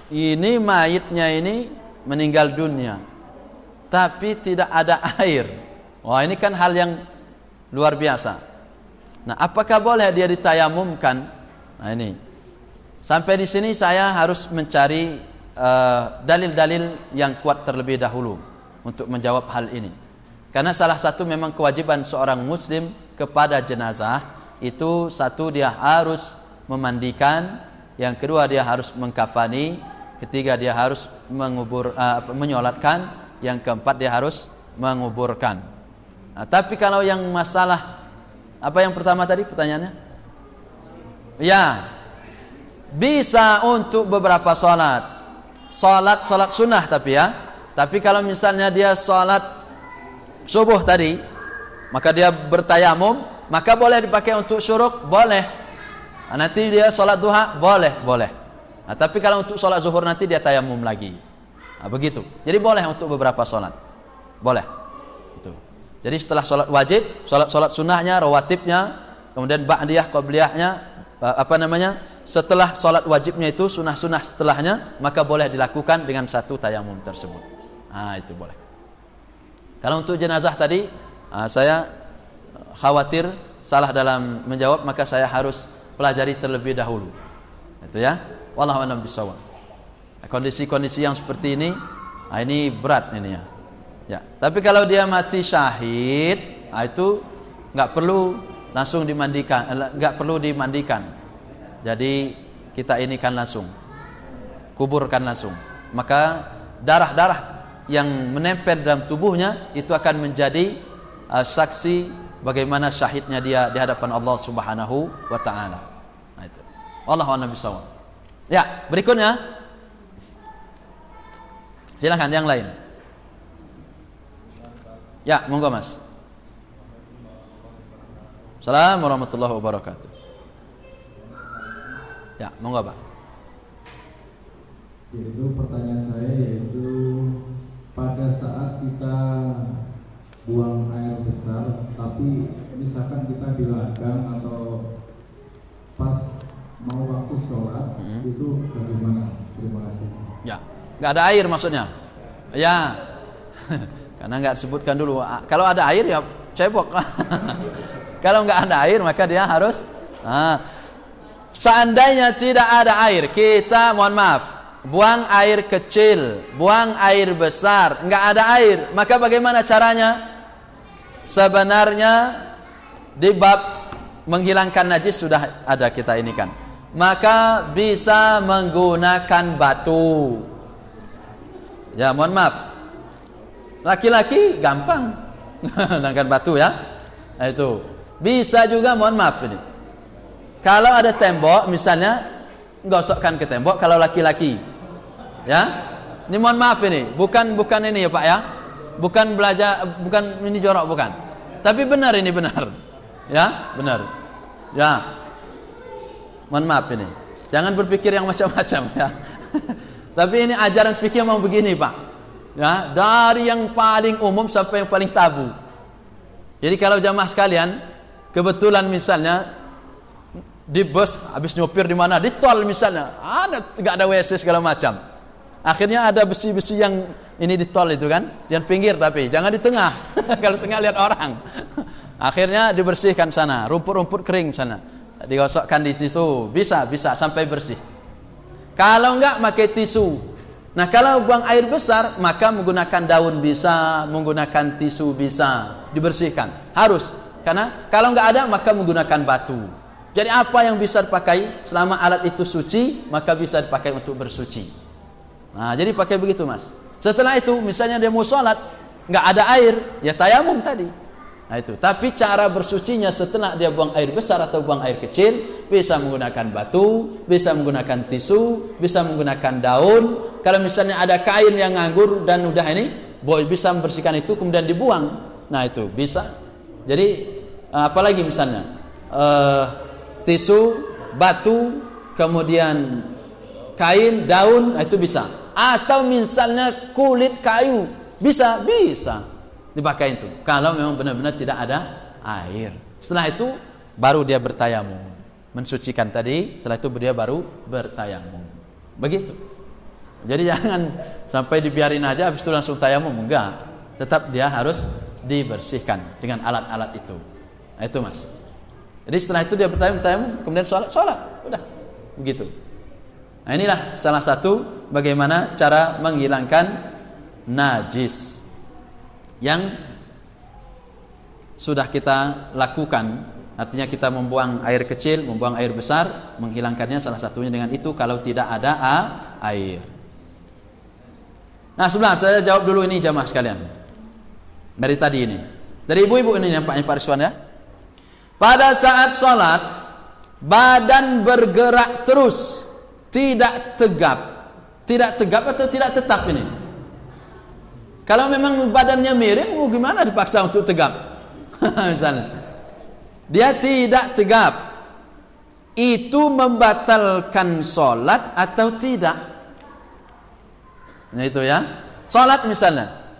ini mayitnya ini meninggal dunia, tapi tidak ada air. Wah, ini kan hal yang luar biasa. Nah, apakah boleh dia ditayamumkan? Nah, ini sampai di sini saya harus mencari dalil-dalil yang kuat terlebih dahulu untuk menjawab hal ini. Karena salah satu memang kewajiban seorang muslim kepada jenazah itu, satu dia harus memandikan, yang kedua dia harus mengkafani, ketiga dia harus menyolatkan, yang keempat dia harus menguburkan. Nah, tapi kalau yang masalah apa yang pertama tadi pertanyaannya? Ya, bisa untuk beberapa salat sunnah tapi kalau misalnya dia salat subuh tadi, maka dia bertayamum, maka boleh dipakai untuk syuruk, boleh. Nah, nanti dia salat duha, boleh. Nah, tapi kalau untuk salat zuhur nanti dia tayamum lagi. Nah, begitu. Jadi boleh untuk beberapa salat. Boleh. Itu. Jadi setelah salat wajib, salat sunnahnya, rawatibnya, kemudian ba'diyah, qabliyahnya, setelah salat wajibnya itu sunnah-sunnah setelahnya, maka boleh dilakukan dengan satu tayamum tersebut. Nah, itu boleh. Kalau untuk jenazah tadi, saya khawatir salah dalam menjawab, maka saya harus pelajari terlebih dahulu. Itu ya. Wallahu a'lam bishawab. Kondisi-kondisi yang seperti ini, ini berat ini ya. Ya. Tapi kalau dia mati syahid, itu nggak perlu langsung dimandikan, nggak perlu dimandikan. Jadi kita ini kan langsung kuburkan langsung. Maka darah-darah yang menempel dalam tubuhnya itu akan menjadi saksi bagaimana syahidnya dia di hadapan Allah Subhanahu wa taala. Nah, itu. Wallahu a'lam bishawab. Ya, berikutnya. Silakan yang lain. Ya, monggo Mas. Assalamualaikum warahmatullahi wabarakatuh. Ya, monggo Pak. Yaitu pertanyaan saya, yaitu pada saat kita buang air besar, tapi misalkan kita di ladang atau pas mau waktu sholat, itu bagaimana? Terima kasih. Ya, nggak ada air maksudnya. Ya, karena nggak disebutkan dulu. Kalau ada air ya cebok. Kalau nggak ada air maka dia harus. Seandainya tidak ada air, kita mohon maaf, buang air kecil, buang air besar, enggak ada air, maka bagaimana caranya? Sebenarnya di bab menghilangkan najis sudah ada kita ini kan. Maka bisa menggunakan batu. Ya, mohon maaf. Laki-laki gampang menggunakan batu ya. Nah, itu. Bisa juga, mohon maaf ini. Kalau ada tembok misalnya, gosokkan ke tembok kalau laki-laki. Ya. Ini mohon maaf ini, bukan ini ya Pak ya. Bukan belajar, bukan ini jorok bukan. Tapi benar ini benar. Ya, benar. Ya. Mohon maaf ini. Jangan berpikir yang macam-macam ya. Tapi ini ajaran fikih mau begini, Pak. Ya, dari yang paling umum sampai yang paling tabu. Jadi kalau jamaah sekalian, kebetulan misalnya di bus habis nyopir di mana, di tol misalnya, enggak ada WC segala macam. Akhirnya ada besi-besi yang ini di tol itu kan, yang pinggir tapi jangan di tengah. Kalau tengah lihat orang. Akhirnya dibersihkan sana, rumput-rumput kering sana, digosokkan di situ, bisa sampai bersih. Kalau enggak pakai tisu. Nah, kalau buang air besar maka menggunakan daun bisa, menggunakan tisu bisa, dibersihkan. Harus. Karena kalau enggak ada maka menggunakan batu. Jadi apa yang bisa dipakai selama alat itu suci, maka bisa dipakai untuk bersuci. Nah, jadi pakai begitu, Mas. Setelah itu misalnya dia mau sholat, enggak ada air, ya tayamum tadi. Nah itu, tapi cara bersucinya setelah dia buang air besar atau buang air kecil, bisa menggunakan batu, bisa menggunakan tisu, bisa menggunakan daun. Kalau misalnya ada kain yang nganggur dan udah ini, bisa membersihkan itu kemudian dibuang. Nah itu bisa. Jadi apalagi misalnya tisu, batu, kemudian kain, daun, nah itu bisa. Atau misalnya kulit kayu, bisa dipakai itu kalau memang benar-benar tidak ada air. Setelah itu baru dia bertayamum, mensucikan tadi. Setelah itu dia baru bertayamum. Begitu. Jadi jangan sampai dibiarin aja habis itu langsung tayamum, enggak. Tetap dia harus dibersihkan dengan alat-alat itu. Nah, itu Mas. Jadi setelah itu dia bertayamum, kemudian sholat, udah begitu. Nah, inilah salah satu bagaimana cara menghilangkan najis yang sudah kita lakukan. Artinya kita membuang air kecil, membuang air besar, menghilangkannya salah satunya dengan itu kalau tidak ada air. Nah, sebelah saya jawab dulu ini jamaah sekalian. Dari tadi ini. Dari ibu-ibu ini nampaknya Pak Rizwan ya. Pada saat sholat, badan bergerak terus, tidak tegap. Tidak tegap atau tidak tetap ini? Kalau memang badannya miring, mau gimana dipaksa untuk tegap? Misalnya, dia tidak tegap, itu membatalkan sholat atau tidak? Nah itu ya. Sholat misalnya,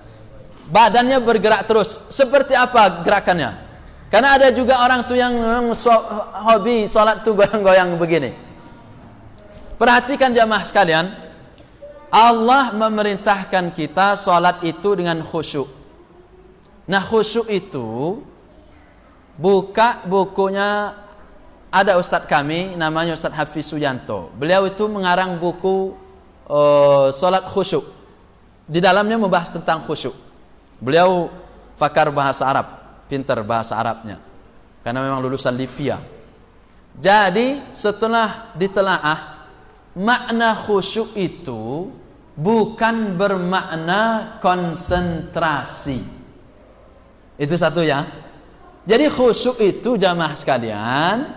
badannya bergerak terus. Seperti apa gerakannya? Karena ada juga orang tuh yang hobi sholat tuh goyang-goyang begini. Perhatikan jamaah sekalian. Allah memerintahkan kita sholat itu dengan khusyuk. Nah khusyuk itu, buka bukunya, ada Ustadz kami namanya Ustadz Hafiz Suyanto. Beliau itu mengarang buku sholat khusyuk. Di dalamnya membahas tentang khusyuk. Beliau pakar bahasa Arab, pintar bahasa Arabnya, karena memang lulusan Libya. Jadi setelah ditelaah, makna khusyuk itu bukan bermakna konsentrasi. Itu satu ya. Jadi khusyuk itu jamaah sekalian,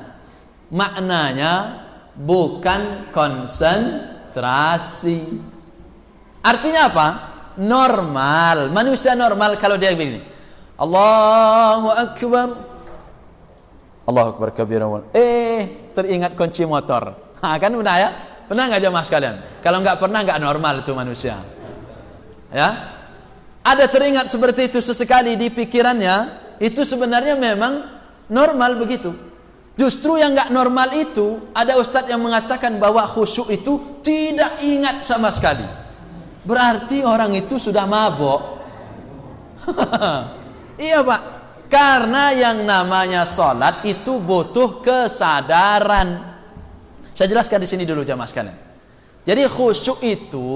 maknanya bukan konsentrasi. Artinya apa? Normal. Manusia normal kalau dia begini, Allahu Akbar, Allahu Akbar kabira, teringat kunci motor. Kan udah ya. Pernah nggak jamaah sekalian? Kalau nggak pernah, nggak normal itu manusia. Ya, ada teringat seperti itu sesekali di pikirannya, itu sebenarnya memang normal begitu. Justru yang nggak normal itu, ada ustadz yang mengatakan bahwa khusyuk itu tidak ingat sama sekali. Berarti orang itu sudah mabok. Iya Pak, karena yang namanya sholat itu butuh kesadaran. Saya jelaskan di sini dulu jamaah sekalian. Jadi khusyuk itu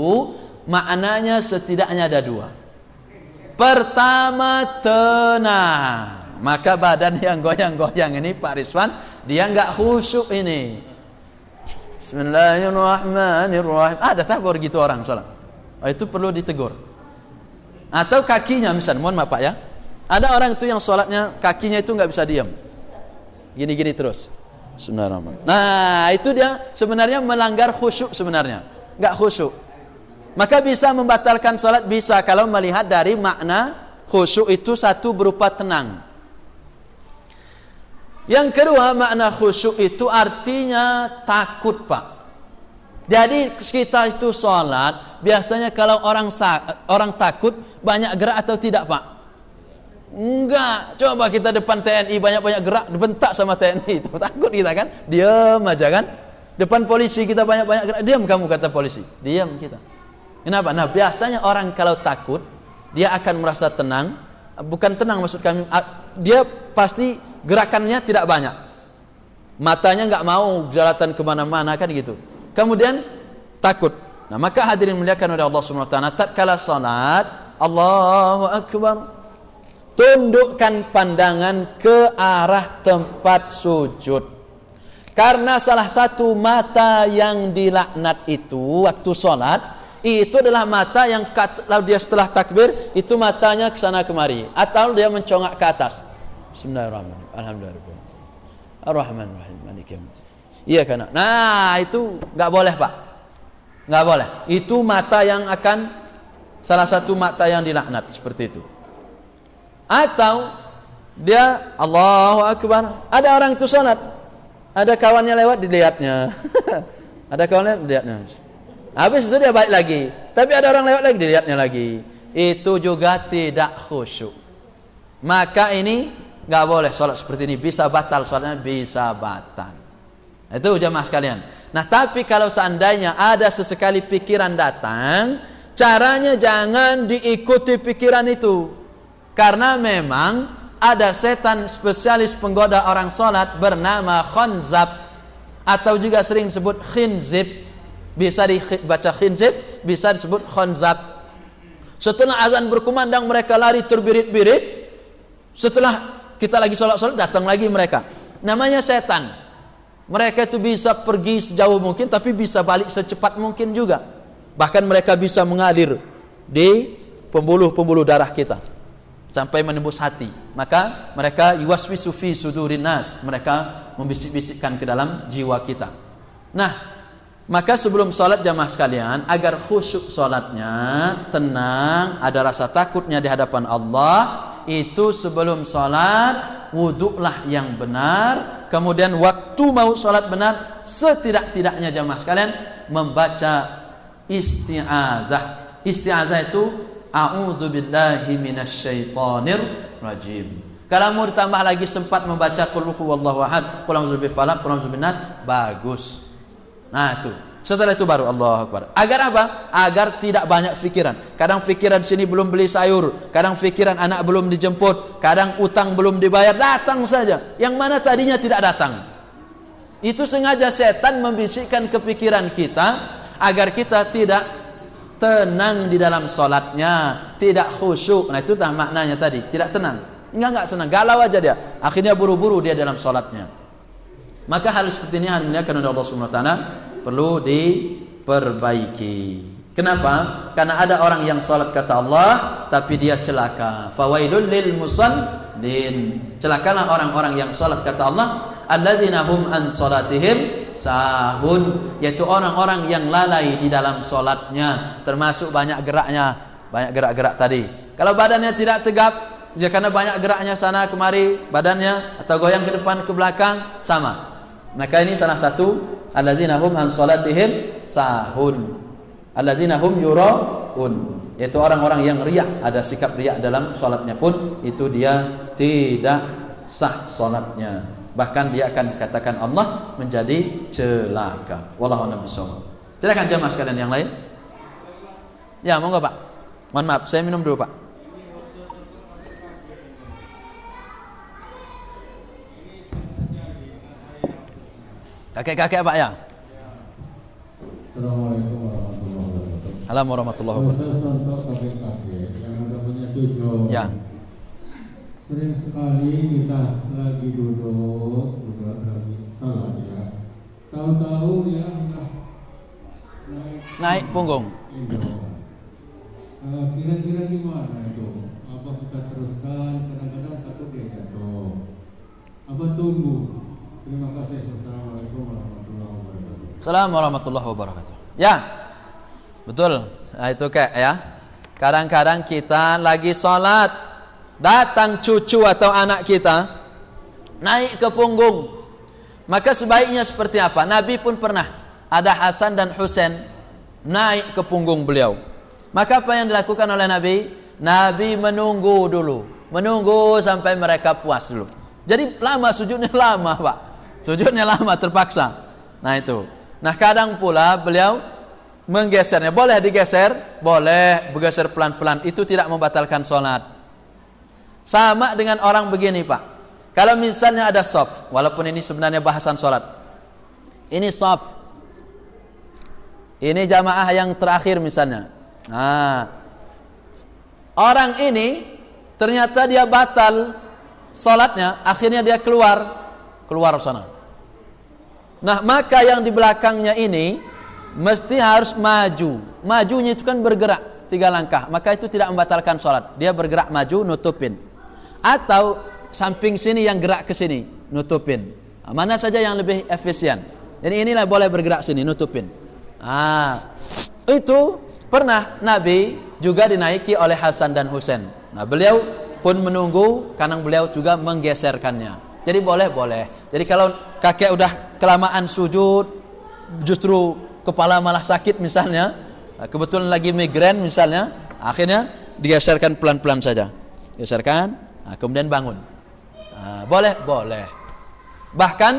maknanya setidaknya ada dua. Pertama, tenang. Maka badan yang goyang-goyang ini Pak Rizwan, dia enggak khusyuk ini. Bismillahirrahmanirrahim. Ada tabur gitu orang sholat. Itu perlu ditegur. Atau kakinya misalnya, mohon maaf Pak ya. Ada orang itu yang sholatnya kakinya itu enggak bisa diam. Gini-gini terus. Bismillahirrahmanirrahim. Nah, itu dia sebenarnya melanggar khusyuk sebenarnya. Enggak khusyuk. Maka bisa membatalkan sholat, bisa kalau melihat dari makna khusyuk itu satu berupa tenang. Yang kedua, makna khusyuk itu artinya takut Pak. Jadi kita itu sholat, biasanya kalau orang takut banyak gerak atau tidak Pak? Enggak. Coba kita depan TNI banyak-banyak gerak, dibentak sama TNI itu. Takut kita kan? Diam aja kan? Depan polisi kita banyak-banyak gerak, diam kamu kata polisi. Diam kita. Kenapa? Nah, biasanya orang kalau takut, dia akan merasa tenang. Bukan tenang maksud kami, dia pasti gerakannya tidak banyak. Matanya enggak mau jalan kemana-mana kan gitu. Kemudian takut. Nah, maka hadirin muliakan oleh Allah Subhanahu wa taala, tatkala salat, Allahu akbar, tundukkan pandangan ke arah tempat sujud. Karena salah satu mata yang dilaknat itu waktu salat, itu adalah mata yang kalau dia setelah takbir itu matanya ke sana kemari atau dia mencongak ke atas. Bismillahirrahmanirrahim. Alhamdulillah. Ar-Rahmanir-Rahim. Maliki yaumiddin. Iya kan? Nah, itu enggak boleh, Pak. Enggak boleh. Itu mata yang akan salah satu mata yang dilaknat seperti itu. Atau dia Allahu akbar, ada orang itu salat, ada kawannya lewat dilihatnya. Ada kawannya dilihatnya. Habis itu dia balik lagi. Tapi ada orang lewat lagi dilihatnya lagi. Itu juga tidak khusyuk. Maka ini enggak boleh salat seperti ini, bisa batal salatnya, bisa batal. Itu jamaah sekalian. Nah, tapi kalau seandainya ada sesekali pikiran datang, caranya jangan diikuti pikiran itu. Karena memang ada setan spesialis penggoda orang salat bernama khanzab atau juga sering disebut khinzib. Bisa dibaca khinzib, bisa disebut khanzab. Setelah azan berkumandang mereka lari terbirit-birit. Setelah kita lagi sholat-sholat datang lagi mereka. Namanya setan. Mereka itu bisa pergi sejauh mungkin tapi bisa balik secepat mungkin juga. Bahkan mereka bisa mengalir di pembuluh-pembuluh darah kita sampai menembus hati. Maka mereka yuwaswisu fi sudurin nas. Mereka membisik-bisikkan ke dalam jiwa kita. Nah, maka sebelum sholat jamaah sekalian, agar khusyuk sholatnya, tenang, ada rasa takutnya di hadapan Allah, itu sebelum sholat, wuduklah yang benar. Kemudian waktu mau sholat benar, setidak-tidaknya jamaah sekalian, membaca isti'adzah. Isti'adzah itu, a'udzu billahi minasyaitonir rajim. Kalau mau ditambah lagi sempat membaca qul huwallahu ahad, qul a'udzu birabbil falaq, qul a'udzu binnas, bagus. Nah itu. Setelah itu baru Allahu Akbar. Agar apa? Agar tidak banyak pikiran. Kadang pikiran sini belum beli sayur, kadang pikiran anak belum dijemput, kadang utang belum dibayar, datang saja. Yang mana tadinya tidak datang. Itu sengaja setan membisikkan kepikiran kita agar kita tidak tenang di dalam sholatnya, tidak khusyuk. Nah itu dah maknanya tadi, tidak tenang. Enggak senang, galau aja dia. Akhirnya buru-buru dia dalam sholatnya. Maka hal seperti ini hanya karena Allah Subhanahu wa taala perlu diperbaiki. Kenapa? Karena ada orang yang salat kata Allah tapi dia celaka. Fawailul lil musallin. Celakalah orang-orang yang salat kata Allah, alladzina hum an salatihim sahun, yaitu orang-orang yang lalai di dalam salatnya, termasuk banyak geraknya, banyak gerak-gerak tadi. Kalau badannya tidak tegap, ya karena banyak geraknya sana kemari badannya atau goyang ke depan ke belakang sama. Maka ini salah satu alladzina hum an salatihim sahun, alladzina hum yuraun, yaitu orang-orang yang riak, ada sikap riak dalam salatnya pun itu dia tidak sah salatnya. Bahkan dia akan dikatakan Allah menjadi celaka. Wallahu a'lam bishawab. Silakan jamaah sekalian yang lain. Ya, monggo Pak. Mohon maaf, saya minum dulu Pak. Kakek-kakek Pak ya. Assalamualaikum Assalamualaikum warahmatullahi wabarakatuh. Contoh kakek-kakek yang udah punya cucu. Ya. Sering sekali kita lagi duduk, lagi salat ya. Tahu-tahu dia udah Naik punggung. Kira-kira gimana itu? Apa kita teruskan? Kadang-kadang takut dia jatuh. Apa tunggu? Terima kasih. Wassalamualaikum warahmatullahi wabarakatuh. Assalamualaikum warahmatullahi wabarakatuh. Ya, betul. Nah, itu kayak ya. Kadang-kadang kita lagi sholat, datang cucu atau anak kita naik ke punggung. Maka sebaiknya seperti apa? Nabi pun pernah ada Hasan dan Husain naik ke punggung beliau. Maka apa yang dilakukan oleh Nabi? Nabi menunggu dulu, menunggu sampai mereka puas dulu. Jadi lama sujudnya lama, Pak. Sujudnya lama terpaksa. Nah itu. Nah kadang pula beliau menggesernya. Boleh digeser, boleh bergeser pelan-pelan. Itu tidak membatalkan sholat. Sama dengan orang begini, Pak. Kalau misalnya ada shaf, walaupun ini sebenarnya bahasan sholat. Ini shaf. Ini jamaah yang terakhir misalnya. Nah, orang ini ternyata dia batal sholatnya, akhirnya dia keluar sana. Nah, maka yang di belakangnya ini mesti harus maju. Majunya itu kan bergerak 3 langkah, maka itu tidak membatalkan sholat. Dia bergerak maju, nutupin. Atau samping sini yang gerak ke sini, nutupin. Nah, mana saja yang lebih efisien. Jadi inilah boleh bergerak sini, nutupin. Itu pernah Nabi juga dinaiki oleh Hasan dan Husain. Nah, beliau pun menunggu, kadang beliau juga menggeserkannya. Jadi boleh. Jadi kalau kakek udah kelamaan sujud, justru kepala malah sakit misalnya, kebetulan lagi migrain misalnya, akhirnya digeserkan pelan-pelan saja. Geserkan, kemudian bangun. Boleh. Bahkan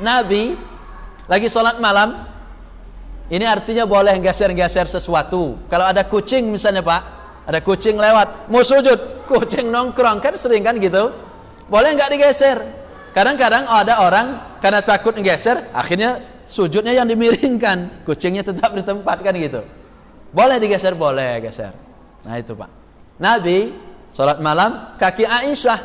Nabi lagi sholat malam, ini artinya boleh geser-geser sesuatu. Kalau ada kucing misalnya, Pak, ada kucing lewat, mau sujud, kucing nongkrong, kan sering kan gitu. Boleh nggak digeser? Kadang-kadang ada orang karena takut geser, akhirnya sujudnya yang dimiringkan, kucingnya tetap di tempat kan gitu. Boleh digeser, boleh geser. Nah itu, Pak. Nabi sholat malam, kaki Aisyah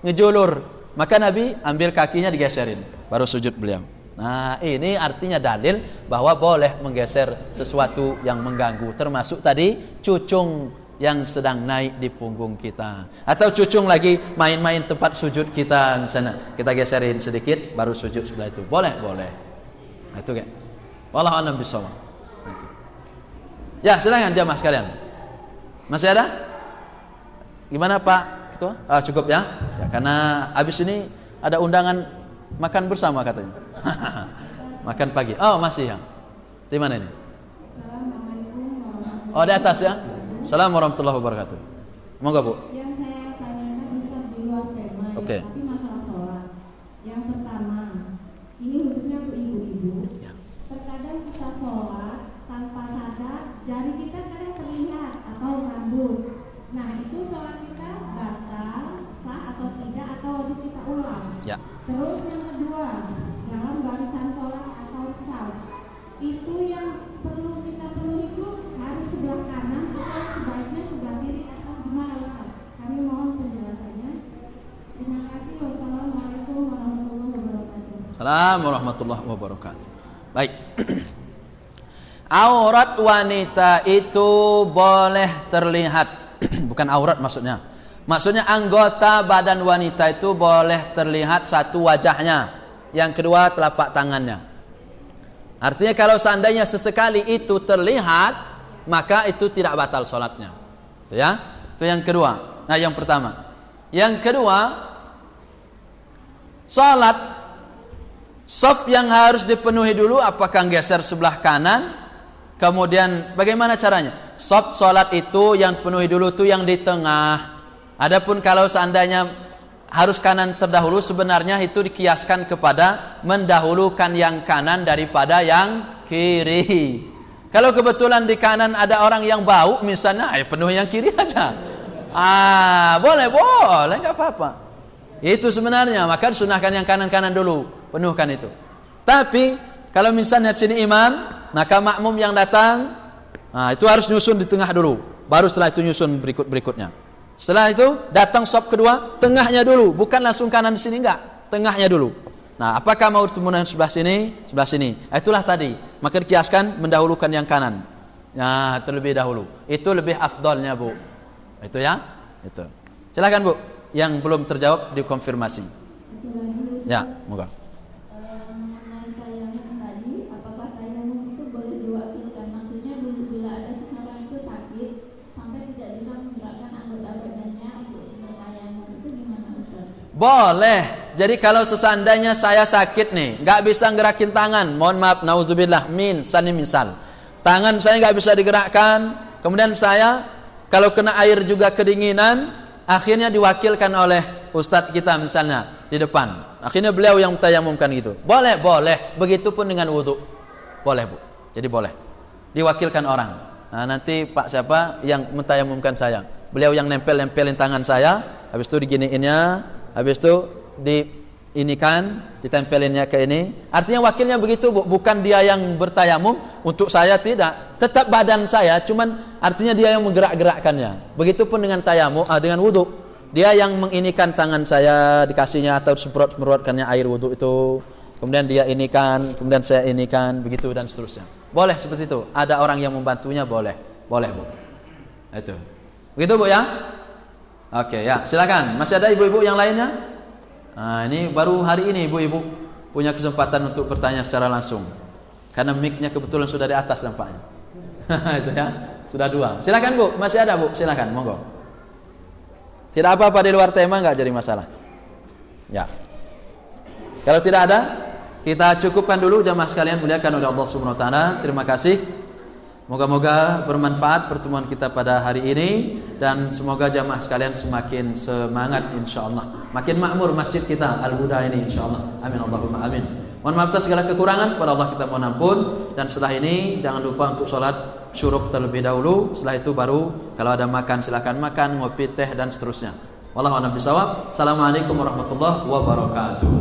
ngejulur, maka Nabi ambil kakinya digeserin, baru sujud beliau. Nah ini artinya dalil bahwa boleh menggeser sesuatu yang mengganggu, termasuk tadi cucung yang sedang naik di punggung kita, atau cucung lagi main-main tempat sujud kita misalnya, kita geserin sedikit baru sujud sebelah itu, boleh. Nah itu kan, wallahu a'lam bishawab. Ya silakan jamaah sekalian, masih ada? Gimana Pak Ketua? Cukup ya? Ya karena habis ini ada undangan makan bersama katanya. Makan pagi. Oh masih ya. Di mana ini? Assalamualaikum warahmatullahi wabarakatuh. Oh di atas ya. Assalamualaikum warahmatullahi wabarakatuh. Monggo Bu. Yang saya tanyakan Ustaz di luar tema Oke. ya, tapi masalah sholat. Yang pertama, ini khususnya untuk ibu-ibu. Ya. Terkadang kita sholat tanpa sadar jari kita kadang terlihat atau rambut. Nah itu sholat kita batal, sah atau tidak, atau wajib kita ulang. Ya. Terus yang kedua, dalam barisan sholat atau saf, itu yang perlu kita penuhi itu harus sebelah kanan atau sebaiknya sebelah kiri atau gimana Ustaz? Kami mohon penjelasannya. Terima kasih. Wassalamualaikum warahmatullahi wabarakatuh. Assalamualaikum warahmatullahi wabarakatuh. Baik. Aurat wanita itu boleh terlihat. Bukan aurat maksudnya. Maksudnya anggota badan wanita itu boleh terlihat, satu wajahnya, yang kedua telapak tangannya. Artinya kalau seandainya sesekali itu terlihat, maka itu tidak batal sholatnya. Itu ya. Itu yang kedua. Nah yang pertama. Yang kedua, sholat shaf yang harus dipenuhi dulu, apakah geser sebelah kanan, kemudian bagaimana caranya? Shaf sholat itu yang penuhi dulu tuh yang di tengah. Adapun kalau seandainya harus kanan terdahulu, sebenarnya itu dikiaskan kepada mendahulukan yang kanan daripada yang kiri. Kalau kebetulan di kanan ada orang yang bau misalnya, penuhi yang kiri aja. Boleh, nggak apa-apa. Itu sebenarnya, maka sunahkan yang kanan-kanan dulu, penuhkan itu. Tapi kalau misalnya sini imam, maka makmum yang datang Nah, itu harus nyusun di tengah dulu. Baru setelah itu nyusun berikutnya. Setelah itu datang sop kedua, tengahnya dulu, bukan langsung kanan di sini, enggak, tengahnya dulu. Nah, apakah mau bertemu sebelah sini, sebelah sini? Itulah tadi. Maka dikiaskan mendahulukan yang kanan. Nah, terlebih dahulu. Itu lebih afdolnya, Bu. Itu ya. Itu. Silakan, Bu. Yang belum terjawab dikonfirmasi. Ya, moga. Mengenai tayamum tadi, apakah tayamum itu boleh diwakilkan? Maksudnya bila ada seseorang itu sakit sampai tidak bisa menggerakkan anggota badannya untuk bertayamum, itu gimana, Ustaz? Boleh. Jadi kalau seandainya saya sakit nih, nggak bisa gerakin tangan, mohon maaf, nauzubillah, misal tangan saya nggak bisa digerakkan, kemudian saya kalau kena air juga kedinginan, akhirnya diwakilkan oleh ustadz kita misalnya di depan, akhirnya beliau yang mentayamumkan gitu. Boleh. Begitupun dengan wudhu, boleh, Bu. Jadi boleh diwakilkan orang. Nah, nanti Pak siapa yang mentayamumkan saya, beliau yang nempelin tangan saya, habis itu diginiinnya, habis itu ditempelinnya ke ini. Artinya wakilnya begitu, Bu. Bukan dia yang bertayamum, untuk saya tidak. Tetap badan saya, cuman artinya dia yang menggerak-gerakkannya. Begitupun dengan tayamum, dengan wudu. Dia yang menginikan tangan saya, dikasihnya atau semprot-semprotkannya air wudu itu. Kemudian dia inikan, kemudian saya inikan, begitu dan seterusnya. Boleh seperti itu. Ada orang yang membantunya, boleh, Bu. Itu. Begitu, Bu ya? Oke, ya, silakan. Masih ada ibu-ibu yang lainnya? Nah, ini baru hari ini ibu-ibu punya kesempatan untuk bertanya secara langsung. Karena mic-nya kebetulan sudah di atas nampaknya. Itu ya, sudah 2. Silakan, Bu. Masih ada, Bu? Silakan, monggo. Tidak apa-apa di luar tema, enggak jadi masalah. Ya. Kalau tidak ada, kita cukupkan dulu jamaah sekalian muliakan oleh Allah Subhanahu wa taala. Terima kasih. Moga-moga bermanfaat pertemuan kita pada hari ini, dan semoga jamaah sekalian semakin semangat insyaallah. Makin makmur masjid kita Al-Huda ini insyaallah. Amin Allahumma amin. Mohon maaf atas segala kekurangan, pada Allah kita mohon ampun, dan setelah ini jangan lupa untuk sholat syuruk terlebih dahulu. Setelah itu baru kalau ada makan silakan makan, ngopi, teh dan seterusnya. Wallahu a'lam bishawab. Assalamualaikum warahmatullahi wabarakatuh.